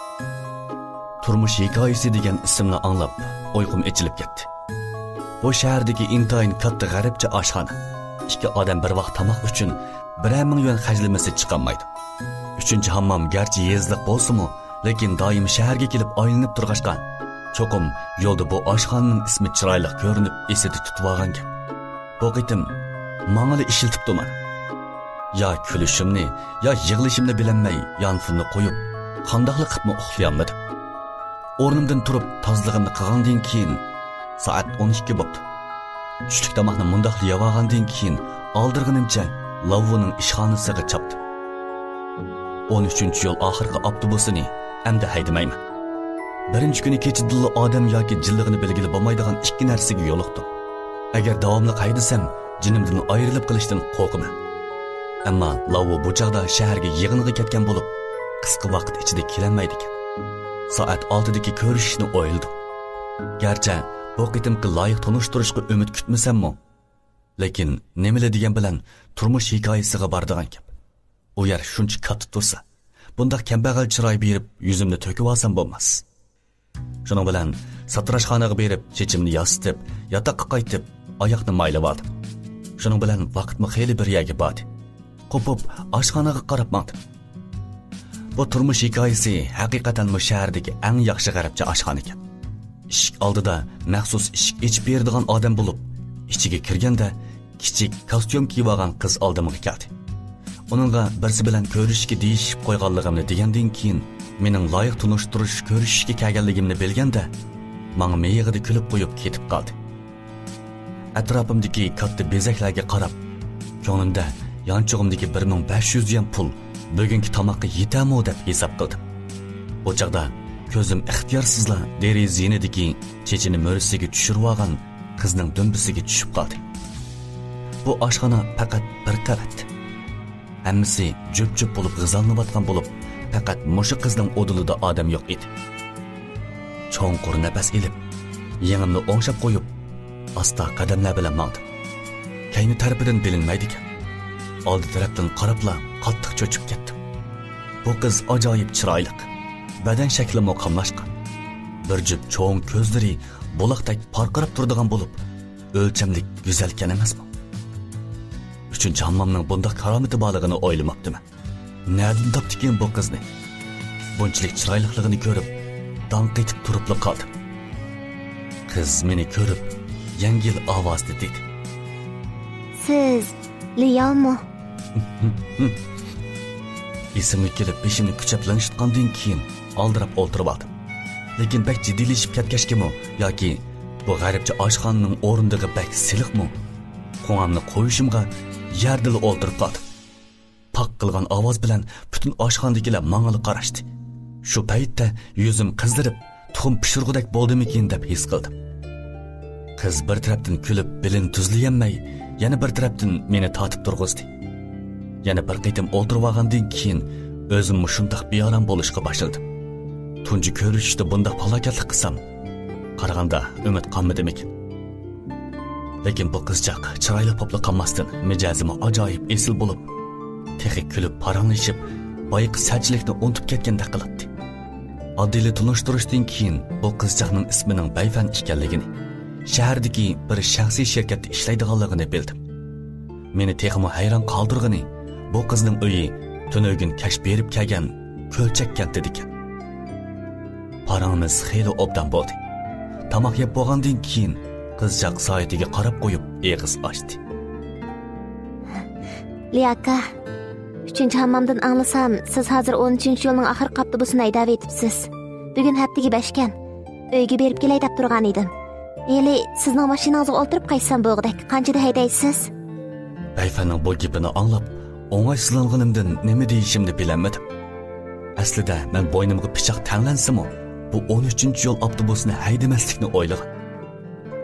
Turmush hikoyasi degan ismni anglab, uyqum echilib ketdi. Bu shahardagi intayin katta g'aribcha oshxona. 2 odam bir vaqt tomoq uchun 1 ming yuan xajlamasi chiqolmaydi. 3-hammom garchi yezliq bo'lsa-mu, lekin doim shaharga kelib aylanib turg'ashqa, cho'qim yo'lda bu oshxonaning ismi chiroyli ko'rinib esida tutib olgan gap. Bu qitim mangli ishiltibdi men. Ya kulishimni, ya yig'lishimni bilolmay, Yanfunni qo'yib, qandoqli qilib uxlayolmadim. O'rnimdan turib, tozlig'imni qilgandan keyin soat 12 bo'ldi. Tushlik tomoqni mundaq yeb olgandan keyin oldirganimcha Lavvoning ishxonasiga chopdim. 13-yo'l oxirgi avtobusini endi haydamayman. Birinchi kuni kechidilla odam yoki jinlig'ini belgilab bo'lmaydigan 2 narsaga yo'liqdim. Agar davomli haydasam, jinimdan ayrilib qilishdan qo'rqaman. Ammo Lavvo bu chaqda shaharga yig'inga ketgan bo'lib, qisqa vaqt ichida kelanmaydi ekan. Soat 6dagi ko'rishishni o'yladim. Garchi bu qitimki loyiq tanishtirishga umid kutmasam-mu, lekin nimala degan bilan turmush hikoyasiga bordigan gap. U yer shuncha katta tursa, bundaq kambag'al chiroy berib yuzimni to'kib olsam bo'lmas. Shuning bilan satrashxonaga berib, chechimni yostib, yotoqqa qaytib, oyoqni maylab oldim. Shuning bilan vaqtmi xeyli bir yerga bordi. Qo'pib oshxonaga qarab maqdim. Bu turmush hikoyasi haqiqatan bu shahardagi eng yaxshi g'aribcha oshxona ekan. Eshik oldida maxsus eshik ichib beradigan odam bo'lib, ichiga kirganda kichik kostyum kiyib olgan qiz oldimga keldi. Uningga birsi bilan ko'rishishga deyishib qo'yganligimni degandan keyin mening loyiq tunishtirish ko'rishishga kelganligimni bilganda, menga miyig'ida kulib qo'yib ketib qoldi. Atrofimdagi katta bezaklarga qarab, ko'nglimda yanchug'imdagi 1500 yuan pul bugungi tomoqqa yetami deb hisob qildim. Bu chaqda ko'zim ixtiyorsizla deraza zinidagi chechini mo'risiga tushirib olgan qizning dumbisiga tushib qoldi. Bu oshxona faqat bir qavat. Hammasi jup-jup bo'lib g'izallanayotgan bo'lib, faqat mushu qizning o'dilida odam yo'q edi. Cho'nqur nafas ilib, yengimni o'ngshab qo'yib, asta qadamlar bilan mangdim. Kayni tarafidan bilinmaydi ekan. Oldi tarafdan qarabla qattiq cho'chib ketdim. Bu qiz ajoyib chiroyli. badan shakli muqamlashgan. Bir jup cho'ng ko'zlari buloqdek parqirab turadigan bo'lib, o'lchamlik go'zalkan emasmi? Uchinchi hammomning bundaq karomati borligini o'ylamabdiman. Nereden topdikin bu qizni? Bunchalik chiroyliligini ko'rib, danq etib turib qoldim. Qiz meni ko'rib, yengil ovozda dedi:
Siz Liyanmı?
Esimga kelib, beshimni kuchab lanishitgandan keyin oldirab o'ltirib oldim. Lekin bak jiddiyleşib ketgachkimi yoki bu g'aribcha oshxonaning o'rindig'i bak siliqmi? Qo'ng'amni qo'yishimga yerdil o'ltirib qoldim. Pak qilgan ovoz bilan butun oshxonadagilar menga qarashdi. Shu paytda yuzim qizdirib, tuxum pishirgudek bo'ldimikin deb his qildim. Qiz bir tarafdan kulib, bilin tuzlayolmay, yana bir tarafdan meni tortib turg'izdi. Yana bir qitim o'ltirib olgandan keyin o'zimni shundoq beoram bo'lishga boshladim. Tunji ko'rishda bunda falokatlik qilsam, qaraganda umid qolmadim ekan. Lekin bu qizchaq chiroyli popli qolmasdan mijozimi ajoyib esil bo'lib, texi kulib paranglashib, boyiq sajlikni unutib ketgandek qilibdi. Oddiyli tunishtirishdan keyin bu qizchaqning ismining Bayfan ekanligini, shahardagi bir shaxsiy shirkatda ishlaydiganligini bildim. Meni texmi hayron qoldirgani bu qizning uyi tunogin kashf berib kelgan ko'lchak kentida ekan. Paramiz xeyli obdan bo'ldi. Tamoq yeb bo'lgandan keyin qizchaq soatiga qarab qo'yib eg'iz ochdi.
Liyaka, 3-chi hammomdan anglasam, siz hozir 13-chi yo'lning oxirgi avtobusini haydab etibsiz. Bugun haftaga 5 kan. Uyga berib kelay deb turgan edim. Eli sizning mashinangizga o'tirib qaysam bo'g'dak, qanchada haydaysiz?
Bayfanning bu gapini anglab, o'ng'aysizlanganimdan nima deyishimni bilolmadim. Aslida men bo'ynimga pichoq tanlansam-u, bu 13-yo'l avtobusini haydamaslikni o'ylagan.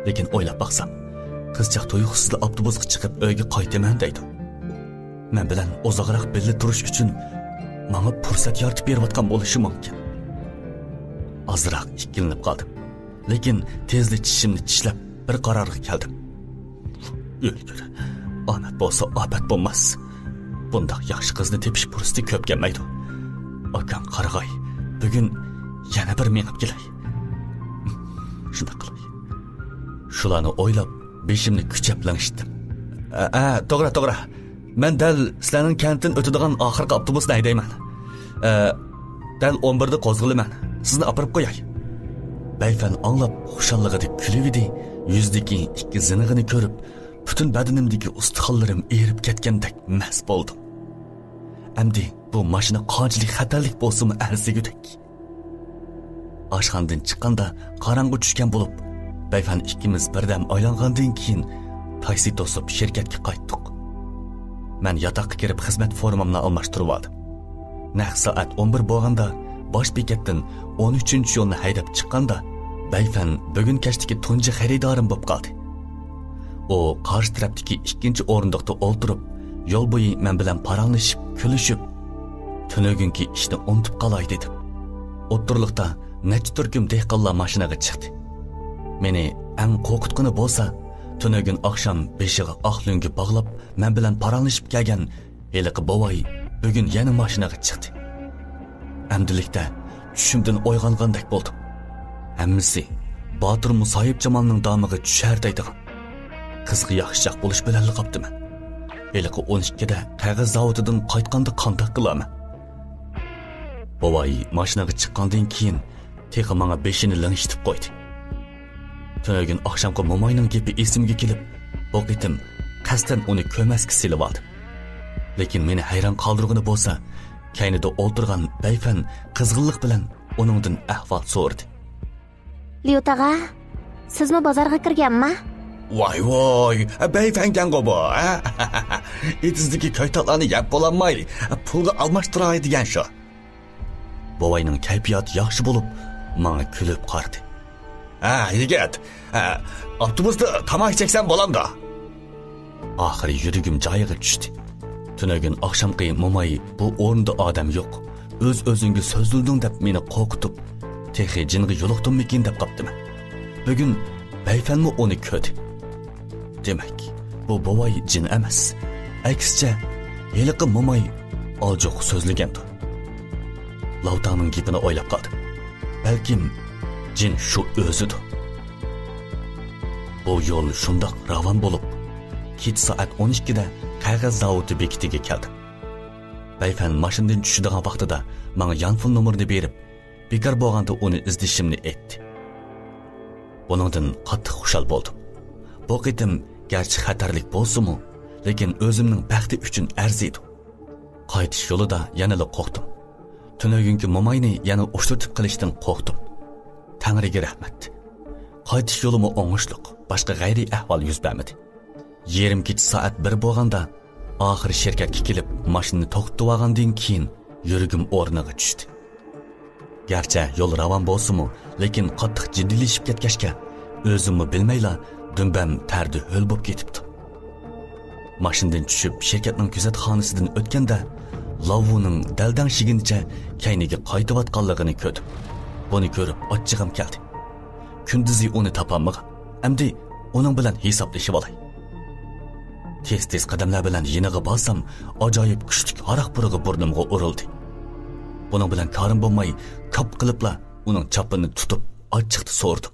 Lekin o'ylab baqsam, qizchaq tuyuqsizla avtobusga chiqib uyga qaytaman deydi. Men bilan uzoqroq birga turish uchun menga fursat yaratib berayotgan bo'lishi mumkin. Azroq ikkilinib qoldim. Lekin tezda tishimni tishlab bir qarorga keldim. O'lgur. Omad bo'lsa obat bo'lmas. Bundaq yaxshi qizni tepish fursati ko'p kelmaydi. Akam qarag'ay, bugun yana bir menib kelay. Shunda qilay. Shularni o'ylab, beshimni kuchab lanishdim. To'g'ri. Men dal sizlarning kantdan o'tadigan oxirgi avtobusni haydayman. Dal 11 da qo'zg'ilaman. Sizni olib qo'yay. Bayfan anglab xushalligida kulib edi. Yuzdagi ikki zinig'ini ko'rib, butun badanimdagi ustixonlarim erib ketgandek mas bo'ldim. Endi bu mashina qanchalik xatarlik bo'lsa-mu arzigudak. Oshxonadan chiqqanda qorong'i tushgan bo'lib, Bayfan ikkimiz birdan aylangandan keyin taksi to'sib shirkatga qaytdik. Men yotoqqa kirib xizmat formamni almashtirib oldim. Naq soat 11 bo'lganda bosh bekatdan 13-yo'lni haydab chiqqanda Bayfan bugun kashdagi tunji xaridorim bo'lib qoldi. U qarshi tarafdagi ikkinchi o'rindiqda o'ltirib, yo'l bo'yi men bilan paranglashib, kulishib, tunugunki ishni unutib qolay dedim. O'ttirliqda necha turkum dehqonlar mashinaga chiqdi. Meni eng qo'rqitgani bo'lsa, tunugun oqshom beshiga oq lungi bog'lab, men bilan paranglashib kelgan heliqi bovoy bugun yana mashinaga chiqdi. Amdilikda tushimdan uyg'ongandek bo'ldim. Hammasi Botir Musoyib Jamolning domiga tushar deydigan. Qizga yaxshiroq bo'lish bilan qopdiman. Heliqi 12 da qog'oz zavodidan qaytganda qandoq qilaman? Bovoy mashinaga chiqqandan keyin texi menga beshini lanishitib qo'ydi. Tunogin oqshomgi momoyning gapi esimga kelib, bu qitim qasdan uni ko'masga silib oldim. Lekin meni hayron qoldirgani bo'lsa, kaynida o'ltirgan Bayfan qizg'inlik bilan uningdan ahvol so'radi.
Liyutaga, sizmi bozorga kirganmi?
Voy, Bayfangan qo'bo, etizdagi koytoqlarni yeb bo'lanmay, pulga almashtiray degan shu. Bovoyning kayfiyati yaxshi bo'lib, menga kulib qaradi. Yigit, avtobusda tamoq cheksan bo'lamda. Oxiri yuragim joyiga tushdi. Tunogin oqshomqi momoy bu o'rinda odam yo'q. O'z-o'zingga so'zlilding deb meni qo'rqitib, texi jinga yo'liqdimmikin deb qopdiman. Bugun Bayfanmi uni ko'rdi. Demak, bu bovoy jin emas. Aksicha, heliqi momoy oljoq so'zlagandir. Lavtangning gapini o'ylab qoldi. Balkim jin shu o'zidir. Bu yo'l shundoq ravon bo'lib, kech soat 12 da qog'oz zavodi bekitiga keldim. Bayfan mashinadan tushadigan vaqtida menga yanfon nomerini berib, bekor bo'lganda uni izlashimni aytdi. Buningdan qattiq xushal bo'ldim. Bu qitim garchi xatarlik bo'lsa-mu, lekin o'zimning baxti uchun arziydi. Qaytish yo'lida yanada qo'rqdim. Tunugungi momayni yana o'shtirtib qilishdan qo'rqdim. Tangriga rahmat. Qaytish yo'limi o'ngishliq, boshqa g'ayriy ahvol yuz bermadi. Yerim kech soat 1 bo'lganda oxiri shirkatga kelib, mashinani to'xtatib olgandan keyin yuragim o'rniga tushdi. Garchi yo'l ravon bo'lsa-mu, lekin qattiq jiddiylashib ketgachga o'zimni bilmayla dumbam tardi ho'l bo'lib ketibdi. Mashinadan tushib shirkatning kuzatxonasidan o'tganda Lavvuning daldang shigincha kayniga qaytayotganligini ko'rdim. Buni ko'rib ochchig'im keldi. Kunduzi uni topolmagan. Endi uning bilan hisoblashib olay. Tez-tez qadamlar bilan yeniga borsam, ajoyib kuchli aroq purug'i burnimga urildi. Buning bilan korim bo'lmay, kop qilibla uning chopini tutib, ochiqda so'rdim.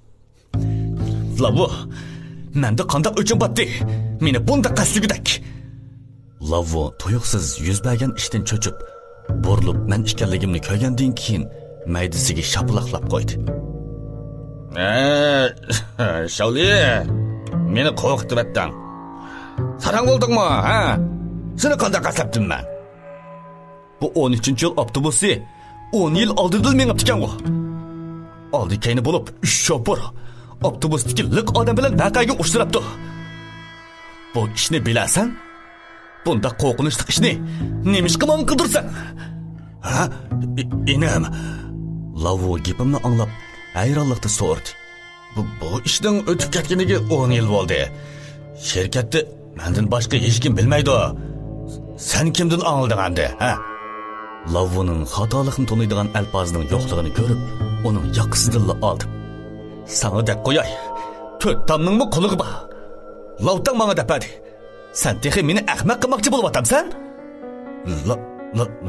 Lavvu, menda qanday o'chim batdi? Meni bunda qasligidak. Lavvu tuyuqsiz yuz bergan ishdan cho'chib, burilib men ekanligimni ko'rgandan keyin maydisiga shaplaqlab qo'ydi. Shauli, meni qo'rqitibdan. Sarang bo'ldingmi, ha? Seni qanday qaslabdim men? Bu 13-yil avtobusi 10 yil oldindan mengibdi-kan u. Oldi kayni bo'lib 3 shopur avtobusdagi liq odam bilan vaqaga uchrabdi. Bu ishni bilasan? Bunda qo'rqinchli ishni nemish qilmam qidirsan? Ha? Inam. Lavvu gapimni anglab hayronlikda so'rdi. Bu ishning o'tib ketganiga 10 yil bo'ldi. Shirkatda mendan boshqa hech kim bilmaydi. Sen kimdan anglading endi, ha? Lavvuning xatolikni to'naydigan alpozning yo'qligini ko'rib, uning yoqasidan oldim. Sana deb qo'yay. To'rt tomningmi qulig'i bor. Lavtang menga depadi. Sen texi meni ahmoq qilmoqchi bo'lyapsan?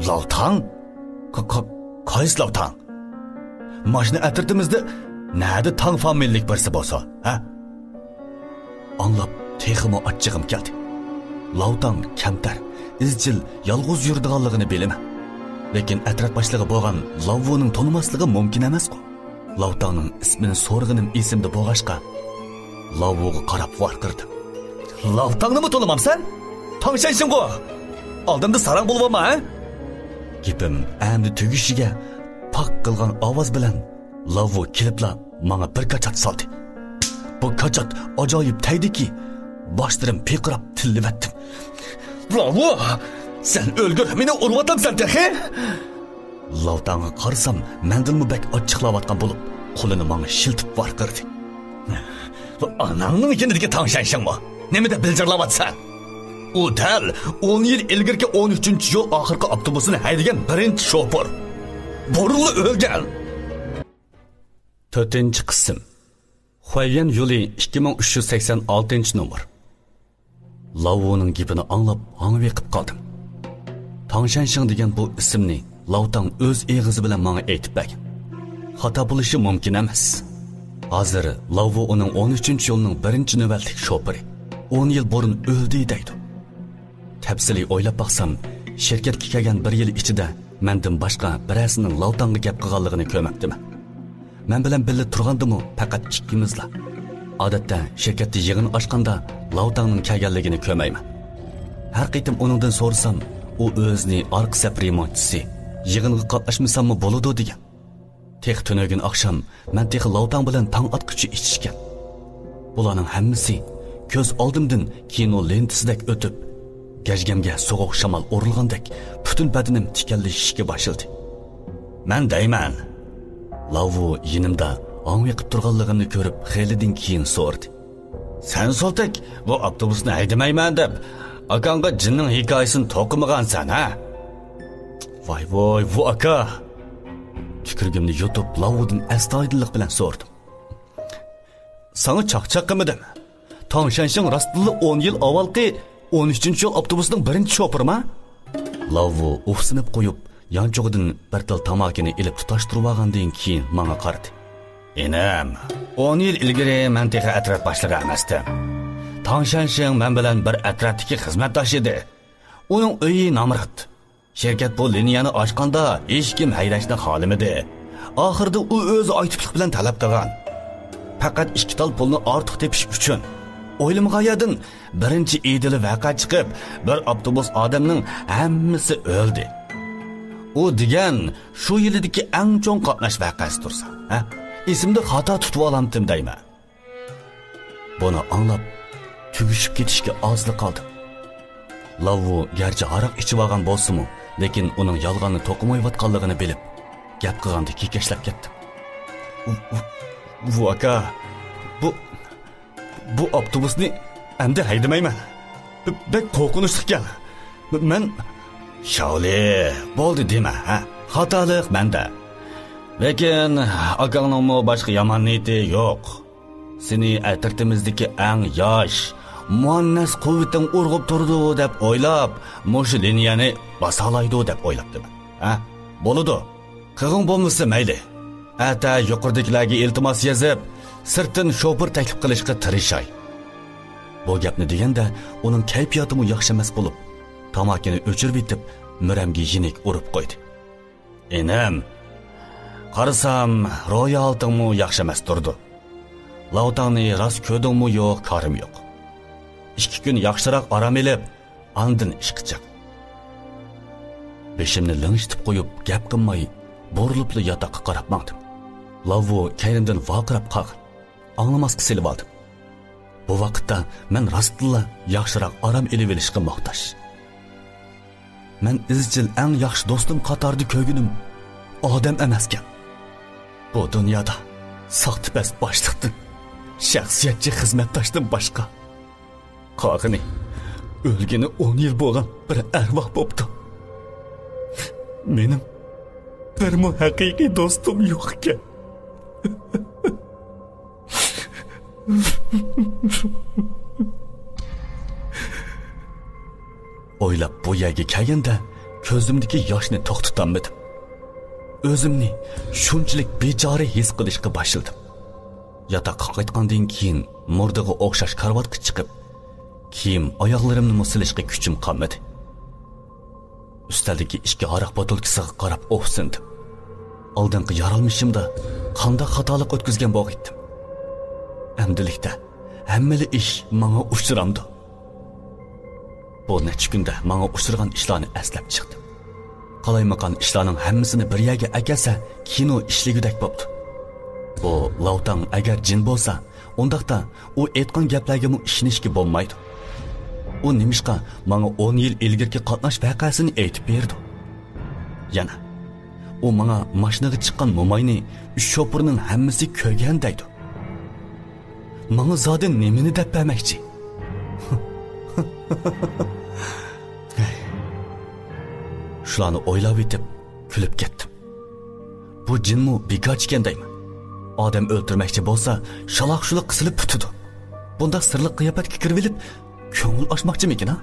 Lavtang? Qaysi lavtang? Mashina atirtimizda nada tang familiyalik birisi bo'lsa, ha? Anglab teximi ochchig'im keldi. Lavtang kamtar, izchil, yolg'iz yuradiganligini bilaman. Lekin atraf boshlig'i bo'lgan Lavvuning tonimasligi mumkin emas-ku. Lavtangning ismini so'rg'inim esimda bo'lg'ashqa, Lavvuga qarab varqirdim. Lavtangni mi tanimamsan? Tangshanshin-ku. Oldimda sarang bo'libmi, ha? Gapim endi tugishiga pak qilgan ovoz bilan Lavvu kelibla menga bir kachat soldi. Bu kachat ajoyib taydiki, boshlarim piqirab tillivatdim. Lavvu, sen o'lgur, meni urvatamsan tehi? Lavtangga qarsam, mandilmi bak ochiqlayotgan bo'lib, qo'lini menga shiltib varqirdi. Anangning ikiniga tangshanshinmi? Nemada bildirlayotsan? U dal 10 yil ilgirki 13-yo'l oxirgi avtobusini haydagan birinchi shoför. Borulli o'lgan. 4-qism. Xuayan yo'li 2386-nomer. Lavvuning gapini anglab, hangib yiqib qoldim. Tangshanshin degan bu ismni Lavtang o'z eg'izi bilan menga aytib bergan. Xato bo'lishi mumkin emas. Hozir Lavvu uning 13-yo'lning birinchi navbatlik shoferi 10 yil burun o'ldi deydi. Tafsili o'ylab baqsam, shirkatga kelgan 1 yil ichida mendan boshqa birasining Lavtangga gap qilganligini ko'rmabdiman. Men bilan birga turgandimi faqat ikkimizla. Odatda shirkatda yig'in ochganda Lavtangning kelganligini ko'rmayman. Har qitim uningdan so'rasam, u o'zini orqa sap remontchisi, yig'inga qatnashmasammi bo'ladi degan. Tex tunogin oqshom men tex Lavtang bilan tong otquchi ichishgan. Bularning hammasi ko'z oldimdan kino lentisidek o'tib, gajgamga so'g'uq shamol urilgandek butun badanim tikallashishga boshladi. Men deyman, Lavvu yinimda ong yiqib turganligimni ko'rib, xelidan keyin so'rdi. Sen soltak bu avtobusni haydamayman deb akanga jinning hikoyasini to'qimagansan, ha? Voy, bu aka. Fikrimni yutib Lavvudan astoydillik bilan so'rdim. Sana chaqchaq qilmadim. Tangshanshin rostli 10 yil avvalgi 13-yo'l avtobusining birinchi shofirimi? Lavvu ufsinib qo'yib, yanchog'idan bir til tamakini ilib tutashtirib olgandan keyin menga qaradi. Enam, 10 yil ilgari men texi atraf boshlig'i emasdim. Tangshanshing men bilan bir atrofdagi xizmatdosh edi. Uning uyi Namrat. Şirket bu liniyani ochganda hech kim haydashni xohlamadi. Oxirida u o'zi aytiblik bilan talab qilgan. Faqat 2 tal pulni ortiq tepish uchun. O'ylamag'aydan birinchi edili vaqa chiqib, bir avtobus odamning hammasi o'ldi. U degan shu yildagi eng cho'ng qatnash vaqasi tursa, ha? Esimda xato tutib olamdim deyman. Buni anglab tugishib ketishga ozli qoldim. Lavu garchi aroq ichib olgan bo'lsa-mu, lekin uning yolg'onni to'qimayotganligini bilib, gap qilganda kekashlab ketdim. Bu aka, bu avtobusni endi haydamayman. Bek qo'rqinchli ekan. Men Shauli bo'ldi dema, ha? Xatolik menda. Lekin akangning boshqa yomon niyati yo'q. Seni atrofimizdagi eng yosh, muannas quvvating urg'ib turdi deb o'ylab, mushu liniyani basalaydi deb o'ylabdim. Ha? Bo'ladi. Qig'in bo'lmasa mayli. Ata yuqoridagilarga iltimos yozib, sirtin shofir taklif qilishga tirishay. Bu gapni deganda uning kayfiyati mu yaxshi emas bo'lib, tamakini o'chirib bitib, muramga yinik urib qo'ydi. Enam, qarasam, ro'yaltingmi yaxshi emas turdi. Lavtangni rost ko'rdingmi yo'q, korim yo'q. 2 kun yaxshiroq aram elib, andin ish qilchaq. Beshimni ling'itib qo'yib, gap qilmay, burilibli yotoqqa qarab maqdim. Lavu kaynimdan vaqirab qolgan. Anglamasga selib oldim. Bu vaqtda men rostilla yaxshiroq aram elib olishga muhtoj. Men izchil eng yaxshi do'stim qatorida ko'rganim odam emaskan. Bu dunyoda soxtipast boshliqdan, shaxsiyatchi xizmatdoshdan boshqa qog'ini o'lgani 10 yil bo'lgan bir arvoh bo'pti. Mening bir haqiqiy do'stim yo'q ekan. O'ylab bu yerga kelganda ko'zimdagi yoshni to'xtatolmadim. O'zimni shunchalik bechora his qilishga boshladim. Yotoqqa qaytgandan keyin murdaga o'xshash karvatga chiqib, kiyim oyoqlarimni musilishga kuchim qolmadi. Ustaldagi 2 aroq botolkasiga qarab o'xsindim. Oldingi yaralmishimda qanday xatolik o'tkazgan bo'g'itdim. Amdilikda hammali ish menga uchramdi. Bu necha kunda menga uchragan ishlarni eslab chiqdim. Qalaymaqan ishlarning hammasini bir yerga akalsa, kino ishligidek bo'pti. Bu Lavtang agar jin bo'lsa, undaqda u aytgan gaplarga ishonishga bo'lmaydi. U nimishqa menga 10 yil ilgirki qatnash vaqasini aytib berdi. Yana u menga mashinaga chiqqan mo'mayni 3 shofirning hammasi ko'rgan deydi. Menga zodan nimani deb bermoqchi? Shularni o'ylab etib, kulib ketdim. Bu jinmu bekach ekandaymi? Odam o'ltirmoqchi bo'lsa, shaloq-shuloq qisilib tutadi. Bunda sirli qiyofatga kirib olib, ko'ngil ochmoqchimikin, ha?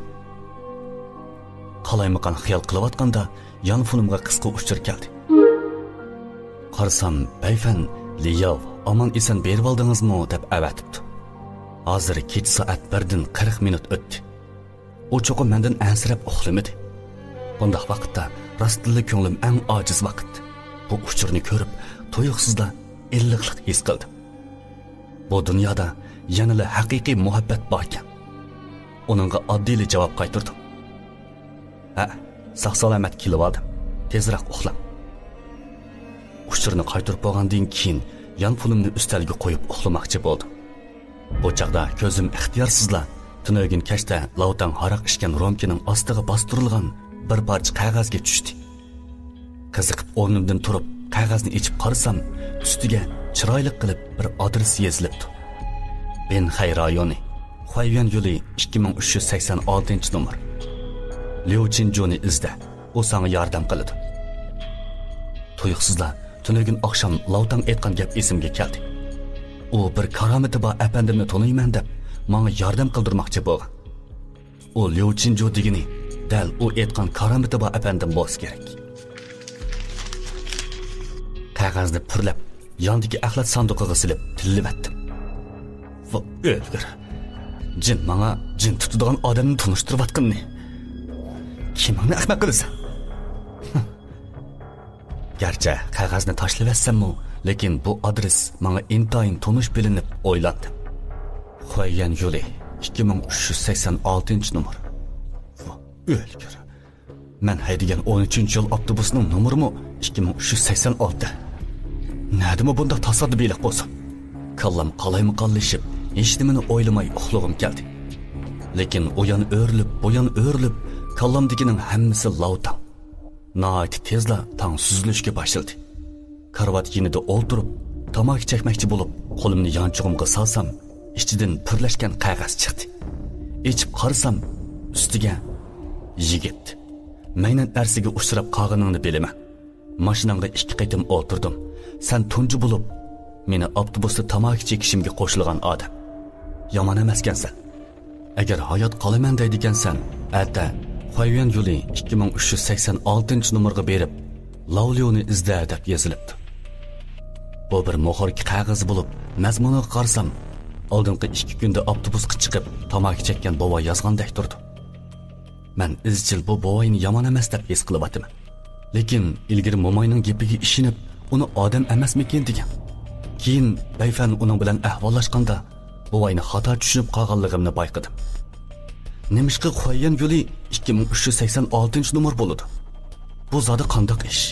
Qalaymaqan xiyol qilayotganda, yonfonimga qisqa uchir keldi. Qarasam, Bayfan Liyov, aman esan berib oldingizmi deb avatibdi. Hozir kech soat 1dan 40 minut o'tdi. U cho'qim mendan ansirab uxlamadi. Bundaq vaqtda rostilla ko'nglim eng ojiz vaqt. Bu uchurni ko'rib, to'yuqsizda illiqlik his qildim. Bu dunyoda yanada haqiqiy muhabbat bor ekan. Uningga oddiy javob qaytardim. Ha, sog'-salomat kelib oldim. Tezroq uxlam. Uchurni qaytarib bo'lgandan keyin yon pulimni ustalga qo'yib uxlamoqchi bo'ldim. Bu chaqda ko'zim ixtiyorsizla tunogin kashda Lavtang haroq ichgan romkining ostiga bostirilgan bir parcha qog'ozga tushdi. Qiziqib o'rnimdan turib, qog'ozni ichib qarasam, ustiga chiroyli qilib bir adres yozilibdi. Ben Xayrayoni, Xuyuan yo'li 2386-numar. Liu Chinjuni izda, u sana yordam qiladi. Tuyuqsizla tunogin oqshom Lavtang aytgan gap esimga keldi. U bir karomati bor apandimni taniyman deb menga yordam qildirmoqchi bo'lgan. U Liu Chinju degini dal u aytgan karomati bor apandim bo'lsa kerak. qog'ozni purlab yondagi axlat sanduqiga silib tillibatdim. Va o'lgur. Jin menga jin tutadigan odamni tunishtirayotganni. Kimni ahmoq qilasan? Gerçi qog'ozni tashlaversam-mu, lekin bu adres menga intayin tunish bilinib o'ylandim. Xo'yan yo'li 2386-numar. O'lgur. Men haydigan 13-yil avtobusning nomerimi 2386. Nədimi bunda tasodibiylik bo'lsin? Kallam qalaymi-qallashib, hech nimani o'ylamay uxlag'im keldi. Lekin u yon o'rilib, bu yon o'rilib, kallamdagining hammasi lavtang. Nəhayət tezla tang süzülüşkə başladı. Karvat yinida o'ltirib, tamaki çəkməkçi bo'lib, qo'limni yanchig'imga salsam, ichidan purlashgan qog'oz chiqdi. Echib qarasam, ustiga yigit. Maynan narsiga uchrab qolganingni bilaman. Mashinamga 2 qaytim o'tirdim. Sen tunji bo'lib, meni avtobusda tamaki chekishimga qo'shilgan odam. Yomon emaskansan. Agar hayot qolaman deydigansan, ata Xo'yan yo'li 2386-numarga berib, Lavlioni izla deb yozilibdi. Bu bir muhorki qog'oz bo'lib, mazmuniga qarasam, oldingi 2 kunda avtobusga chiqib, tamaki chekkan bobo yozgandek turdi. Men izchil bu bovoyni yomon emas deb his qilyapman. Lekin ilgari mo'mayning gapiga ishonib, uni odam emasmikin degan. Keyin bayfan uning bilan ahvollashganda bovoyni xato tushunib qolganligimni bayqadim. Nemishqa Xo'yan yo'li 2386-numar bo'ladi. Bu zodi qandoq ish?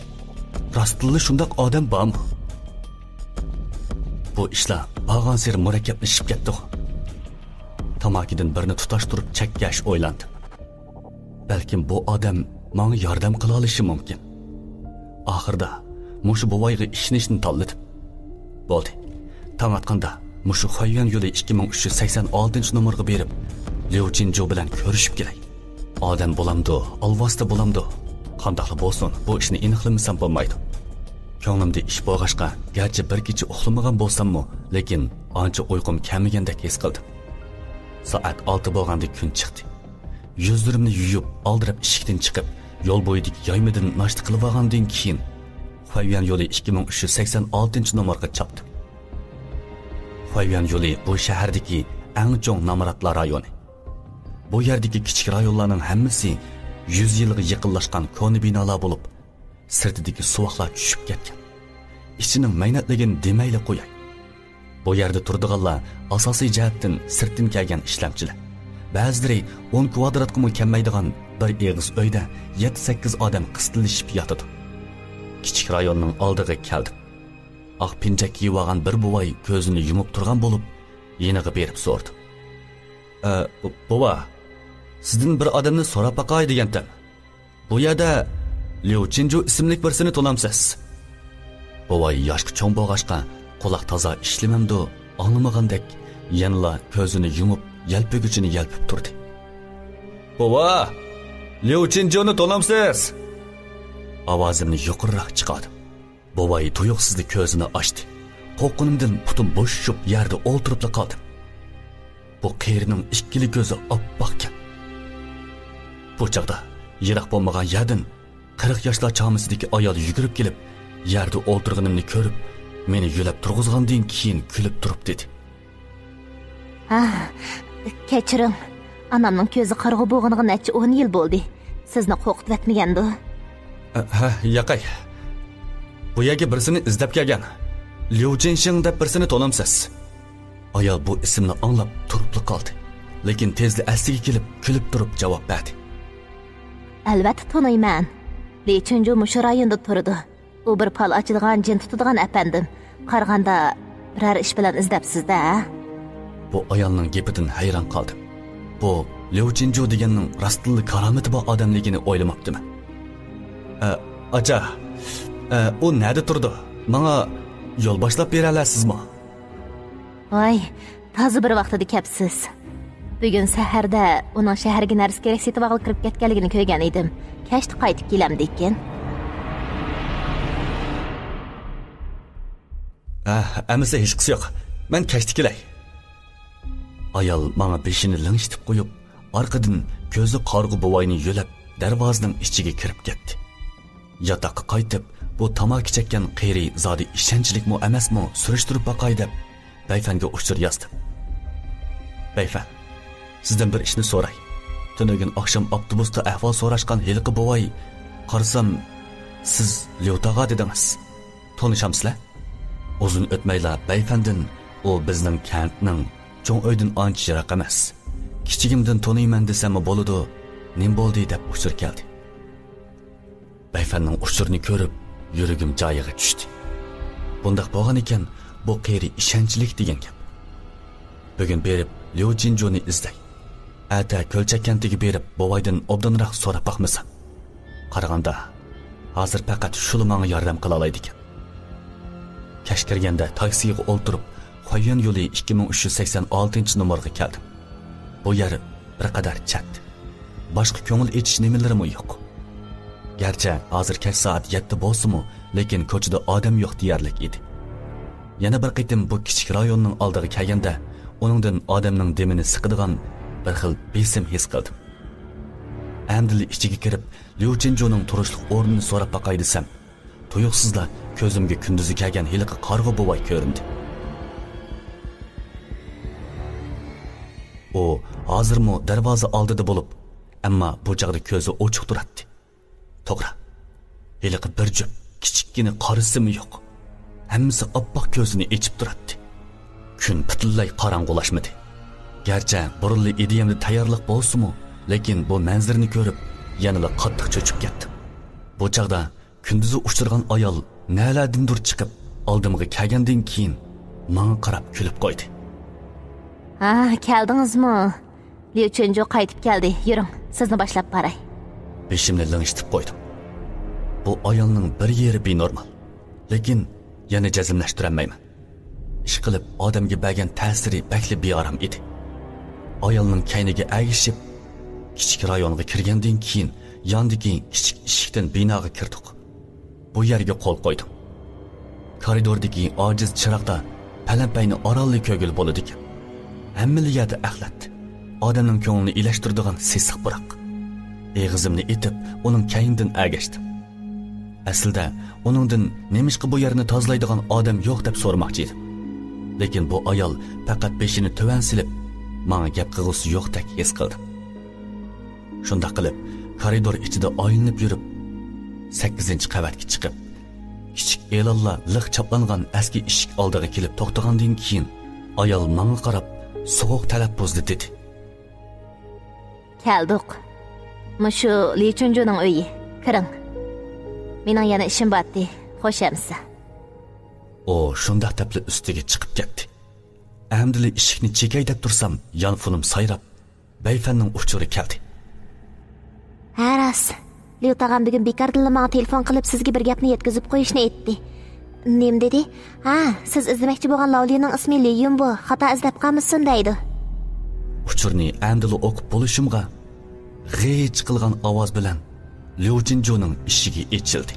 Rostli shundoq odam bormi? Bu ishlar bag'ansir murakkablashib ketdi. Tamakidan birini tutashtirib chekkash o'ylandim. Balkim bu odam menga yordam qila olishi mumkin. Oxirda mushu bovoyga ishnishni tanladim. Bo'ldi. Tong atganda mushu Xo'yan yo'li 2386-numarga berib, Liu Jinjo bilan ko'rishib kelay. Odam bo'lamdi, alvosda bo'lamdi. Qandoqli bo'lsin, bu ishni aniqlamasam bo'lmaydi. Ko'nglimda ish bo'lg'ashqa, garchi bir kecha uxlamagan bo'lsam-mu, lekin ancha uyqum kamigandek his qildim. Soat 6 bo'lganda kun chiqdi. Yuzlarimni yuyib, oldirib eshikdan chiqib, yo'l bo'yidagi yoymadan nashta qilib olgandan keyin Xo'yan yo'li 2386-numarga chopdim. Xo'yan yo'li bu shahardagi eng cho'ng namoratlar rayoni. Bu yerdagi kichik rayonlarning hammasi 100 yilga yaqinlashgan koni binolar bo'lib, sirtidagi suvoqlar tushib ketgan. Ichining maynatligini demayli qo'yay. Bu yerda turadiganlar asosiy jihatdan sirtdan kelgan ishlamchilar. Ba'zilari 10 kvadratga kelmaydigan bir eg'iz uyda 7-8 odam qistilishib yotadi. Kichik rayonning oldiga keldim. Oq pinjak kiyib olgan bir buvoy ko'zini yumib turgan bo'lib, yeniga berib so'rdi. Bova, sizdan bir odamni so'rab baqay degandim. Bu yerda Liu Jinjo ismli birsini to'lamsiz. Buvoy yoshga cho'ng bo'lg'ashqa, quloq toza ishlamamdi, anglamagandek, yanla ko'zini yumib, yalpigichini yalpib turdi. Bova, Liu Jinjoni to'lamsiz. Ovozimni yuqoriroq chiqardim. Buvoy tuyuqsizlik ko'zini ochdi. Qo'rqinimdan putim bo'shib yerda o'ltirib qoldim. Bu qeyrining ikkili ko'zi oppoqkan. Bu chaqda yiroq bo'lmagan yerdan 40 yoshlar chamisidagi ayol yugurib kelib, yerda o'ltirganimni ko'rib, meni yo'lab turg'izgandan keyin kulib turib dedi.
Kechiring. Anamning ko'zi qarg'u bo'lganiga necha 10 yil bo'ldi. Sizni qo'rqitib etmagandi.
Yaqay. Bu yerga birsini izlab kelgan. Liu Jinsheng deb birsini to'lamsiz. Ayol bu ismni anglab turib qoldi. Lekin tezda asliga kelib, kulib turib javob berdi.
Albatta tanıyman. Li Jinjo mushu rayonda turdi. U bir pal ochilgan jin tutadigan apandim. Qaraganda biror ish bilan izlabsiz-da.
Bu ayolning gapidan hayron qoldim. Bu Liu Jinjo deganning rostli karomati bor odamligini o'ylamabdiman. Acha, u nerede turdi? Menga yo'l boshlab bera olasizmi?
Voy, toza bir vaqtida kelibsiz. Bugun saharda uning shaharga narsa kerak setib olib kirib ketganligini ko'rgan edim. Kashta qaytib kelamdi ekan. Amisa hech qisi yo'q. Men kashta kelay. Ayol menga beshini lingshitib qo'yib, orqadan ko'zi qorg'u buvoyni yo'lab darvozaning ichiga kirib ketdi. Yotoqqa qaytib,
bu tamaki chekkan qeri zodi ishonchlikmi emasmi surishtirib baqay deb Bayfanga uchur yozdim. Bayfan, sizdan bir ishni so'ray. Tunugin akşam avtobusda ahvol so'rashgan hilqi bovoy qarasam siz Lyotaga dedingiz. Tanishamsizlar? Uzun o'tmayla Bayfandin o bizning kentning cho'ng uydan ancha yiroq emas. Kichigimdan taniyman desam bo'ladi. Nim bo'ldi deb uchur keldi. Bayfanning uchurni ko'rib yuragim joyiga tushdi. Bundaq bo'lgan ekan, bu qeri ishonchlik degan gap. Bugun berib Liu Jinjoni izlay. Ata Ko'lchak kentiga berib bovoydan obdinroq so'rab baqmasam. Qaraganda hozir faqat shuli menga yordam qila oladi ekan. Kash kirganda taksiga o'ltirib, Xoyyan yo'li 2386 nomerga keldim. Bu yer bir qadar chat. Boshqa ko'ngil etish nimalarimi yo'q. Gerçi hozir kech soat 7 bo'lsa-mu, lekin ko'chada odam yo'q deyarlik edi. Yana bir qitim bu kichik rayonning oldiga kelganda, uningdan odamning demini siqadigan bir xil besim his qildim. Endi ichiga kirib, Liu Jinjoning turishlik o'rnini so'rab baqay desam, tuyuqsizla ko'zimga kunduzi kelgan hiliqi qarg'a bovoy ko'rindi. O hozirmi darvoza oldida bo'lib, ammo bu chaqda ko'zi ochiq turadi. To'g'ri. Hiliqi bir jup kichikkina qarisimi yo'q. Hammasi oppoq ko'zini echib turadi. Kun butunlay qorong'ulashmadi. Gerçi burunli ideyamda tayyorlik bo'lsa-mu, lekin bu manzarani ko'rib, yanada qattiq cho'chib ketdim. Bu chaqda kunduzi uchtirgan ayol naladindir chiqib, oldimga kelgandan keyin menga qarab kulib qo'ydi.
Ha, keldingizmi? Liu Jinjo qaytib keldi. Yuring, sizni boshlab baray.
Beshimni lingishtirib qo'ydim. Bu ayolning bir yeri benormal, lekin yana jazmlashtirolmayman. Ish qilib odamga bergan ta'siri bakli beorom edi. Ayolning kayniga agishib, kichik rayonga kirgandan keyin yondagi kichik eshikdan binoga kirdik. Bu yerga qo'l qo'ydim. Koridordagi ojiz chiroqda palampayni orolli ko'gil bo'ladi ekan. Hamma yerda axlat. Odamning ko'nglini ilashtiradigan sesiq biroq. Eg'izimni etib, uning kaynidan agashdim. Aslida uningdan nemishqa bu yerni tozalaydigan odam yo'q deb so'ramoqchi edim. Lekin bu ayol faqat beshini tuvan silib, menga gap qilg'usi yo'qdek his qildim. Shunda qilib, koridor ichida oylinib yurib, 8-qavatga chiqib, kichik e'lonlar liq chaplangan eski eshik oldiga kelib to'xtagandan keyin ayol menga qarab so'q talaffuzda dedi.
Keldik. Mushu Liu Jinjoning uyi. Kiring. Mening yana ishim bor-di. Xo'shamsiz?
O shunda tapli ustiga chiqib ketdi. Amdili eshikni chekay deb tursam, yonfunim sayrab, Bayfanning uchuri keldi.
Haras, Liu tag'am bugun bekordan menga telefon qilib sizga bir gapni yetkazib qo'yishni aytdi. Nim dedi? Ha, siz izlamoqchi bo'lgan Lavlining ismi Liyun bu. Xato izlab qolmisin deydi.
Uchurni amdili o'qib bo'lishimga g'ij qilgan ovoz bilan Liu Jinjoning eshigi ochildi.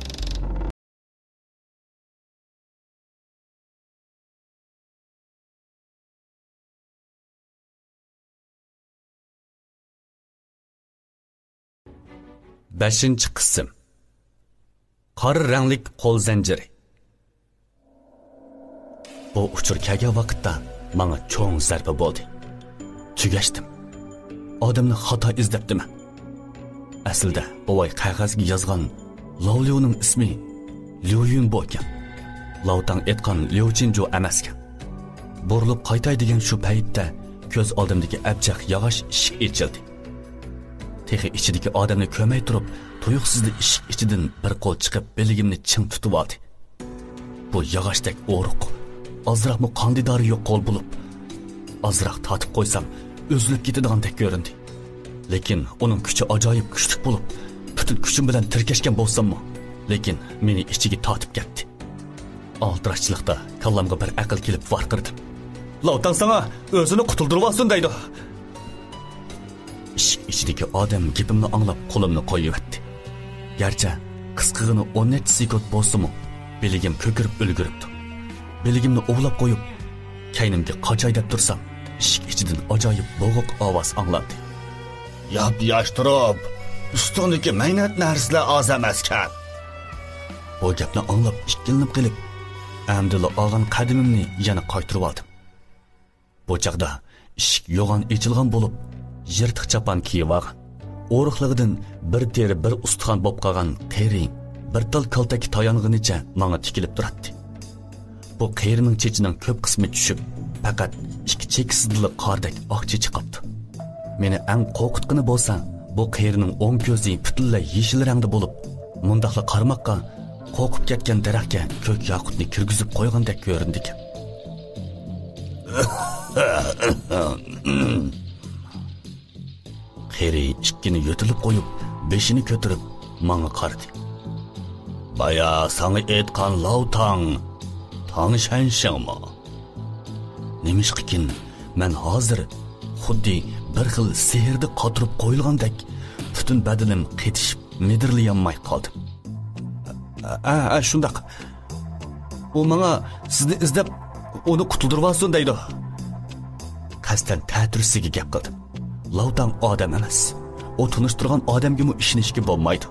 Beshinchi qism. Qora ranglik qo'l zanjiri. Bu uchur kelgan vaqtda menga cho'ng zarba bo'ldi. Tugashdim. Odamni xato izlabdimi? Aslida bovoy qog'ozga yozgan Lavliuning ismi Liyun bo'lgan. Lavtang aytgan Liu Jinjo emaskan. Burilib qaytay degan shu paytda ko'z oldimdagi abjaq yog'och eshik ochildi. Texi ichidagi odamni ko'may turib, tuyuqsizlik eshik ichidan bir qo'l chiqib, beligimni ching tutib oldi. Bu yog'ochdek o'riq, ozroqmi qandidori yo'q qo'l bo'lib, ozroq tatib qo'ysam, o'zilib ketadigandek ko'rindi. Lekin uning kuchi ajoyib kuchli bo'lib, butun kuchim bilan tirkashgan bo'lsam-mu, lekin meni ichiga tatib ketdi. Aldirashchilikda kallamga bir aql kelib varqirdim. Lavtan sana o'zini qutuldirib olsin deydi. Eshik ichidagi odam gapimni anglab qo'limni qo'yibdi. Garchi qisqig'ini 17 sekund bo'lsa-mu, beligim ko'kirib ulguribdi. Beligimni ovlab qo'yib, kaynimga qochay deb tursam, eshik ichidan ajoyib bo'g'iq ovoz anglandi.
Yap yosh turib, ustundagi maynat narsalar oz emaskan.
Bu gapni anglab ikkilinib qilib, amdila olgan qadimimni yana qaytirib oldim. Bu chaqda eshik yo'g'on ochilgan bo'lib, yirtiq chapan kiyib olgan. O'riqligidan bir teri bir ustixon bo'lib qolgan qeri bir tal kaltaki tayanğınicha menga tikilib turadi. Bu qerining chechining ko'p qismi tushib, faqat ikki cheksizlik qordek oqchi chiqibdi. Meni eng qo'rqitqini bo'lsa, bu qerining o'ng ko'zi butunlay yeshil rangda bo'lib, mundaqla qarmoqqa qo'rqib ketgan daraxtga ko'k yoqutni kirgizib qo'ygandek ko'rindi ekan. Qeri ikkini yo'tilib qo'yib, beshini ko'tarib menga qaradi. Baya sana aytgan lavtang, tang shanshanmi? Nemishqikin, men hozir xuddi bir xil sehrda qotirib qo'yilgandek butun badanim qetishib, medirlayolmay qoldim. Shundaq. U menga sizni izlab uni qutuldirib olsin deydi. Qasdan ta'tirsiga gap qildim. Lavtang odam emas. O tunishtirgan odamga mu ishonishga bo'lmaydi.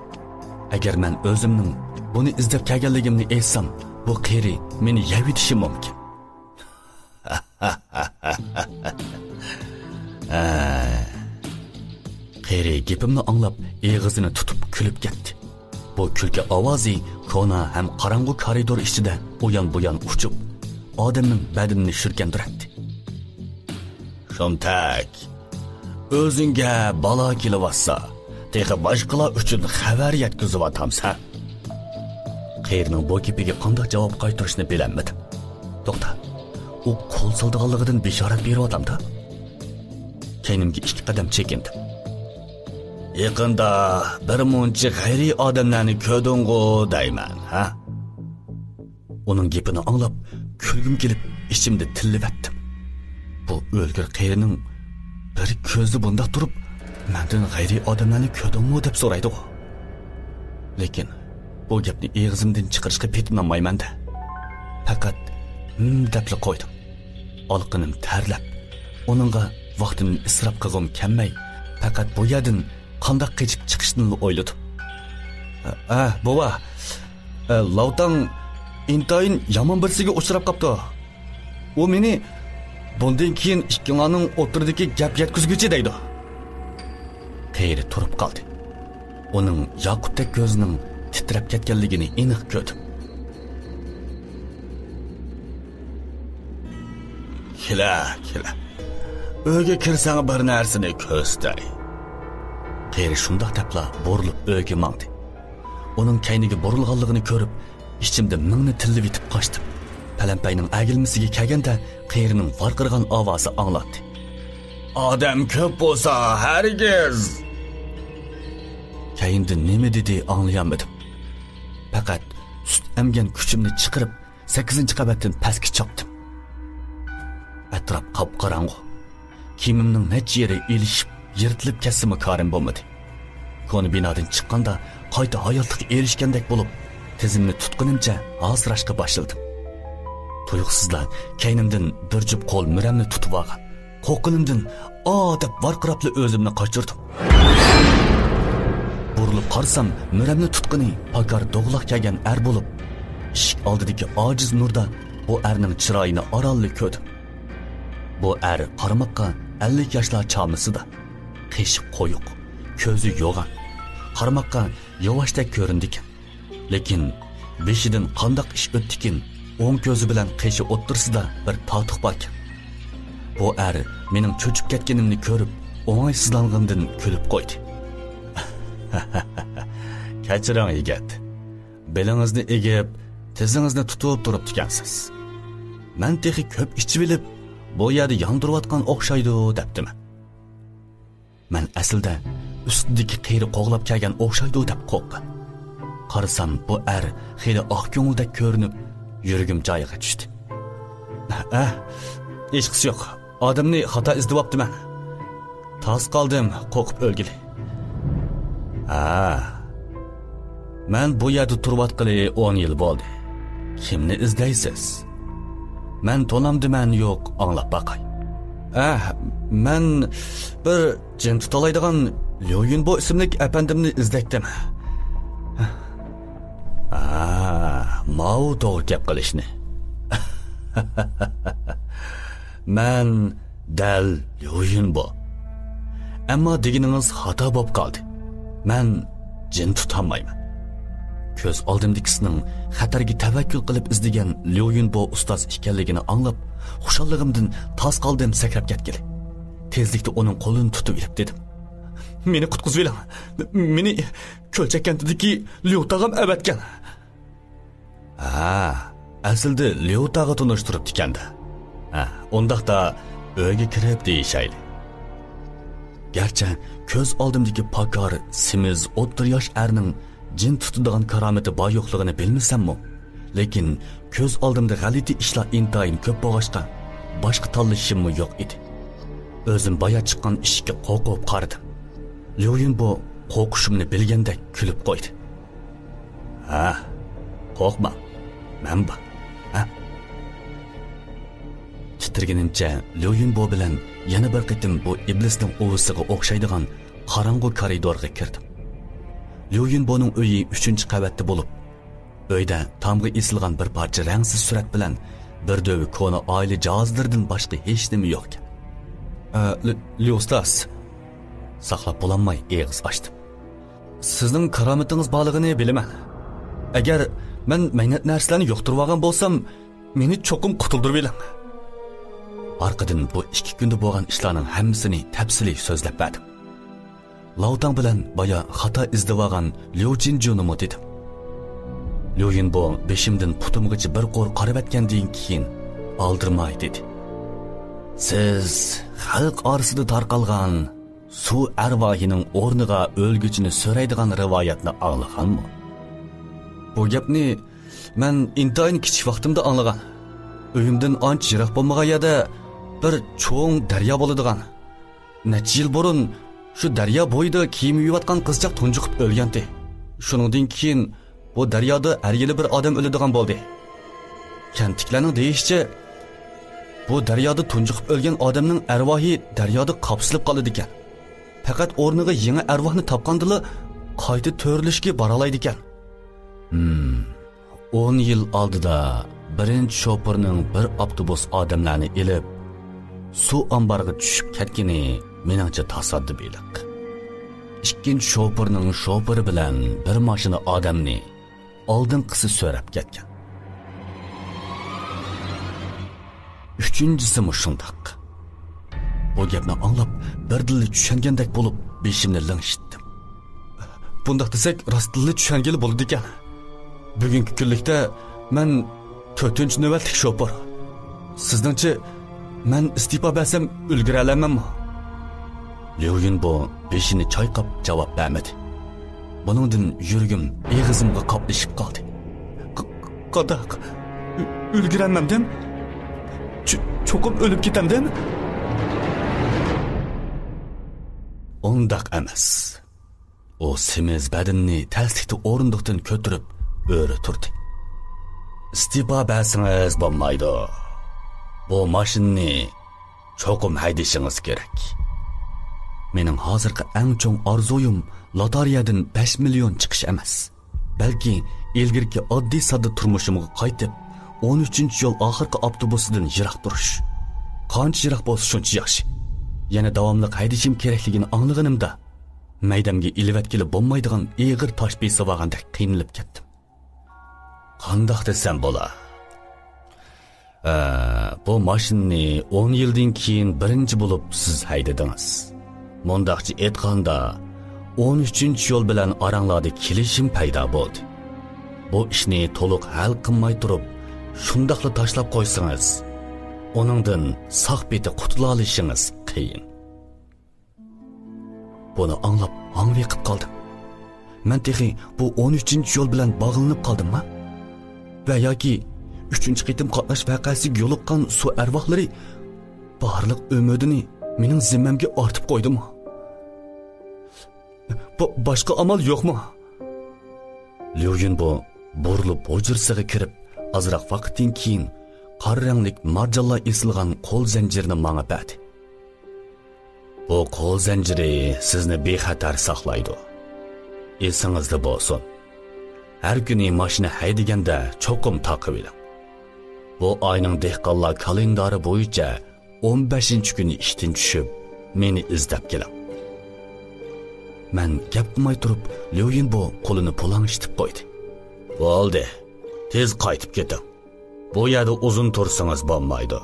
Agar men o'zimning buni izlab kelganligimni aytsam, bu qeri meni yeb etishi mumkin. Qeri gapimni anglab, eg'izini tutib kulib ketdi. Bu kulki ovozi kona ham qorong'u koridor ichida uyan-buyan uchib, odamning badanini shurkantiradi. Shuntak, o'zingga balo kelyapsa, texa boshqalar uchun xabar yetkazyapsan. Qerining bu gapiga qanday javob qaytarishni bilmadim. To'xta. U qo'l soldiganligidan bishorat beryapti. Keynimga ikki qadam chekindim. Yaqinda bir muncha g'ayriy odamlarni ko'rding'u deyman, ha? Uning gapini anglab, kulgim kelib, ichimda tillivatdim. Bu o'lgur qerining bir ko'zi bunda turib, mendan g'ayriy odamlarni ko'rdingmi deb so'raydi. Lekin bu gapni eg'izimdan chiqarishga petinolmayman-da. Faqat debli qo'ydim. Olqinim tarlab, uningga vaqtini isrof qilg'im kelmay, faqat bu yerdan qanday qochib chiqishni o'yladim. Bova, Lavtang intayin yomon birsiga uchrab qopti. U meni bundan keyin ikkilarning o'tirdagi gap yetkazguchi deydi. Qeri turib qoldi. Uning yoqutdek ko'zining titrab ketganligini aniq ko'rdim. Kela. Uyga kirsang bir narsani ko'rsatay. Qeri shundoq debla burilib uyga mangdi. Uning kayniga burilganligini ko'rib, ichimda mingni tillib yetib qochdim. Palampayning agilmisiga kelganda qerining varqirgan ovozi anglatdi. Odam ko'p bo'lsa, hargiz. Kayinda nima dedi anglayolmadim. Faqat sut emgan kuchimni chiqarib 8-qavatdan pastga chopdim. Atrof qop-qorong'u. Kiyimimning necha yeri ilishib, yirtilib ketsa-mu ko'rim bo'lmadi. Koni binodan chiqqanda qayta hayotlikka erishgandek bo'lib, tizimni tutqunimcha hozirashqa boshladim. Tuyuqsizlar kaynimdan bir jup qo'l muramni tutib olgan. Qo'qinimdan deb varqirabli o'zimni qochirdim. Burilib qarsam, muramni tutquni pakar do'g'liq kelgan er bo'lib, eshik oldidagi ojiz nurda bu erning chiroyini orolli ko'rdim. Bu er qarmoqqa 50 yoshlar chomisida, qishi qo'yuq, ko'zi yo'g'on. Qarmoqqa yovoshdek ko'rindi ekan. Lekin beshidan qandoq ish o'tdikin, o'ng ko'zi bilan qishi o'ttirsida bir totiq bor ekan. Bu er mening cho'chib ketganimni ko'rib, o'ng'aysizlangandan kulib qo'ydi. Kechiring yigit. Belingizni egib, tizingizni tutib turibdi ekansiz. Men texi ko'p ichib bilib, bu yerda yondirayotgan o'xshaydi debdim. Men aslida ustidagi qiyri qo'g'lab kelgan o'xshaydi deb qo'rqdim. Qarasam bu er xeyli oq ko'ngildek ko'rinib, yuragim joyiga tushdi. Hech qisi yo'q. Odamni xato izdiboptiman. Tas qoldim, qo'rqib o'lgili. Men bu yerda turayotgani 10 yil bo'ldi. Kimni izlaysiz? Men to'lamdiman yo'q, anglab baqay. Men bir jin tutalaydigan Lyoyinbo ismli apandimni izlaydim. mau to'g'ri gap qilishni. Men dal Liu bu. Ammo deganingiz xato bo'lib qoldi. Men jin tutolmayman. Ko'z oldimdagisining xatarga tavakkul qilib izlagan Liu bu ustoz ekanligini anglab, xushalligimdan tas qoldim, sakrab ketgili. Tezlikda uning qo'lini tutib ilib dedim. Meni qutqizib oling. Meni ko'lchakkandiki Liu tag'am avatgan. Aslida Liu tag'i tunishtirib tikanda. Undaqda uyga kirib deyishayli. Gerçi ko'z oldimdagi pakar, simiz, 30 yosh erning jin tutadigan karomati bor yo'qligini bilmasam-mu, lekin ko'z oldimda g'alati ishlar intayin ko'p bo'lg'achqa boshqa tanlashim yo'q edi. O'zim boya chiqqan ishga qo'rqib qaradim. Liu bu qo'rqishimni bilgandek kulib qo'ydi. Qo'rqma. Men bor. Titirganimcha Liu bu bilan yana bir qitim bu iblisning o'visiga o'xshaydigan qorong'u koridorga kirdim. Liu buning uyi 3-qavatda bo'lib, uyda tomga esilgan bir parcha rangsiz surat bilan bir do'vi kona oila jihozlaridan boshqa hech nima yo'q ekan. Liu ustoz, saqlab bo'lolmay eg'iz ochdim. Sizning karomatingiz borligini bilaman. Agar men maynat narsalarni yo'qtirib olgan bo'lsam, meni cho'qim qutuldirib oling. Arqadan bu 2 kunda bo'lgan ishlarning hammasini tafsiliy so'zlab berdim. Lautang bilan boya xato izdivagan Liu Jinjuni dedim. Liu bu beshimdan putumgacha bir qo'r qarab atgandan keyin oldirmay dedi. Siz xalq orasida tarqalgan suv arvohining o'rniga o'lguchini so'raydigan rivoyatni anglaganmi? Bu gapni men intayin kichik vaqtimda anglagan. Uyimdan ancha yiroq bo'lmagan yerda bir cho'ng daryo bo'ladigan. Necha yil burun shu daryo bo'yida kiyim yuvayotgan qizchaq tunjiqib o'lgandi. Shuningdan keyin bu daryoda har yili bir odam o'ladigan bo'ldi. Kentliklarning deyishicha, bu daryoda tunjiqib o'lgan odamning arvohi daryoda qopsilib qoladi ekan. Faqat o'rniga yangi arvohni topgandila qayta to'rilishga bora oladi ekan. 10 yil oldida birinchi shopirning bir avtobus odamlarni ilib suv omboriga tushib ketgani meningcha tasoddifilik. Ikkinchi shopirning shopiri bilan bir mashina odamni oldinqisi so'rab ketgan. Uchinchisi shundoq. Bu gapni anglab birdilli tushungandek bo'lib beshimni langshitdim. Bundaq desak rostdilli tushungili bo'ldi ekan. Bugungi kunlikda men 4-navbatlik shopir. Sizningcha men istifa bersam ulgura olamanmi? Liu bu beshini chayqab javob bermadi. Buningdan yuragim eg'izimga qoplashib qoldi. Qadaq ulguramamdim? Cho'qib o'lib ketamdim? Undaq emas. O semiz badanni tasdiqda o'rindiqdan ko'tarib o'ri turdi. İstifa bersingiz bo'lmaydi. Bu mashinani cho'qim haydashingiz kerak. Mening hozirgi eng cho'ng orzuyim loteriyadan 5 million chiqish emas. Balki ilgirki oddiy sodda turmushimga qaytib, 13-yo'l oxirgi avtobusidan yiroq turish. Qancha yiroq bo'lsa shuncha yaxshi. Yana davomli haydashim kerakligini anglaganimda, maydamga ilvatkili bo'lmaydigan eg'ir tosh besavagandek qiynalib ketdim. Qandoq desam bo'la? Bu mashinani 10 yildan keyin birinchi bo'lib siz haydadingiz. Mundaqchi aytganda 13-yo'l bilan oranglarda kelishim paydo bo'ldi. Bu ishni to'liq hal qilmay turib, shundaqla tashlab qo'ysangiz, oningdan sog' beti qutula olishingiz qiyin. Buni anglab hangviqib qoldim. Men texi bu 13-yo'l bilan bog'lanib qoldimmi? Va yoki 3-qitim qatnash vaqasiga yo'liqqan suv arvohlari barliq umidini mening zimmamga ortib qo'ydimi? Boshqa amal yo'qmi? Liu bu burilib hujrasiga kirib, azroq vaqtdan keyin qora ranglik marjonlar esilgan qo'l zanjirini menga berdi. Bu qo'l zanjiri sizni bexatar saqlaydi. Esingizda bo'lsin. Her kuni mashina haydaganda cho'qim taqib eling. Bu oyning dehqonlar kalendari bo'yicha 15-kuni ishdan tushib, meni izlab keling. Men gap qilmay turib, Lyoyin bu qo'lini polang'ishtirib qo'ydi. Bo'ldi, tez qaytib keting. Bu yerda uzun tursangiz bo'lmaydi.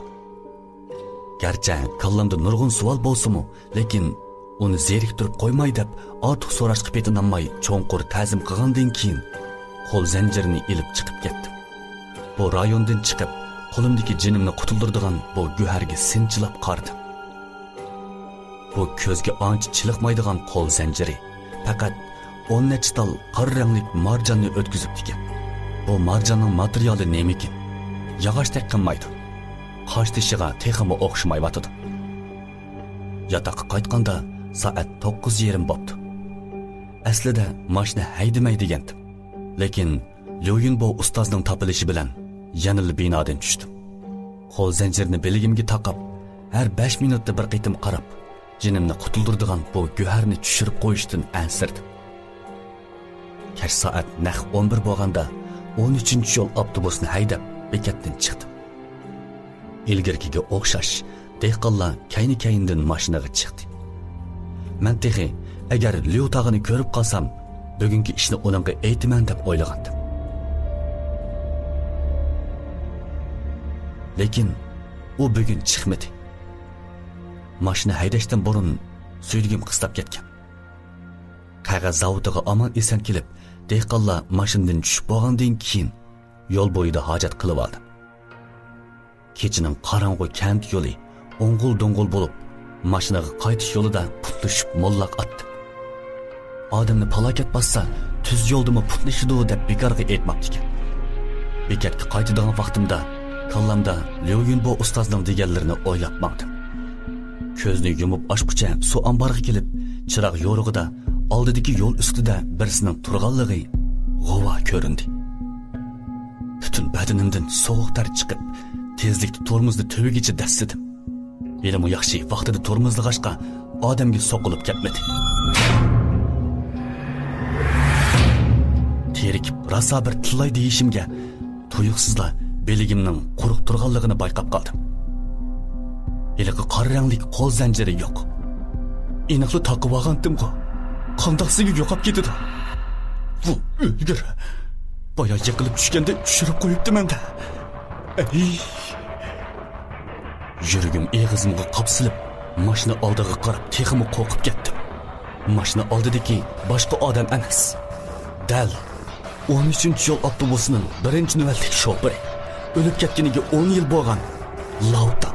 Garchi kallamda nurg'un savol bo'lsa-mu, lekin uni zeriktirib qo'ymay deb ortiq so'rashga petinamay cho'nqur ta'zim qilgandan keyin qo'l zanjirini ilib chiqib ketdim. Bu rayondan chiqib, qo'limdagi jinimni qutuldirdigan bu guharga sinchilab qardim. Bu ko'zga ancha chiliqmaydigan qo'l zanjiri faqat 10 nechtal qora rangli marjonni o'tkazibdi. Bu marjonning materiali nima ekan? Yog'ochdek qilmaydi. Qosh tishiga texmi o'xshamayotdi. Yotoqqa qaytganda soat 9:30 bo'pti. Aslida mashina haydamay degandim. Lekin Lyoyin bu ustozning topilishi bilan yana binodan tushdim. Qo'l zanjirini beligimga taqib, har 5 minutda bir qitim qarab, jinimni qutuldirdigan bu guharni tushirib qo'yishdan ansirdim. Kech soat naq 11 bo'lganda 13-yo'l avtobusni haydab bekatdan chiqdim. Ilgirkiga o'xshash dehqonlar kayni-kayindan mashinaga chiqdi. Men texi agar Lyo tog'ini ko'rib qolsam, bugungi ishni uningga aytaman deb o'ylagandim. Lekin u bugun chiqmadi. Mashina haydashdan burun suydigim qistab ketgan. Qog'oz zavodiga omon eson kelib, dehqonlar mashinadan tushib bo'lgandan keyin yo'l bo'yida hojat qilib oldim. Kechining qorong'u kent yo'li o'ng'ul-do'ng'ul bo'lib, mashinaga qaytish yo'lida putlashib mollaq otdi. Odamni falokat bassa, tuz yo'ldimi putlashidi deb bekorga aytmabdi ekan. Bekatga qaytadigan vaqtimda kallamda Lyoyin bu ustozning deganlarini o'ylab maqdim. Ko'zni yumib ochqucha suv omboriga kelib, chiroq yo'rug'ida oldidagi yo'l ustida birisining turganligi g'ova ko'rindi. Butun badanimdan sovuq ter chiqib, tezlikda tormozni tubigacha dassidim. Elim yaxshi vaqtida tormozni g'ashqa odamga soqilib ketmadi. Terikib rosa bir tillay deyishimga tuyuqsizla beligimning quruq turganligini bayqab qoldim. Eliqi qora rangli qo'l zanjiri yo'q. Aniqli taqib olgandim-ku. Qandaqsiga yo'qab ketdi. Bu o'lgir. Boya yiqilib tushganda tushirib qo'yibdi menda. Ey! Yuragim eg'izimga qopsilib, mashina oldiga qarab texmi qo'rqib ketdim. Mashina oldidagi boshqa odam emas. Dal 13-yo'l avtobusining birinchi navbatdagi shofiri. O'lib ketganiga 10 yil bo'lgan Lauta.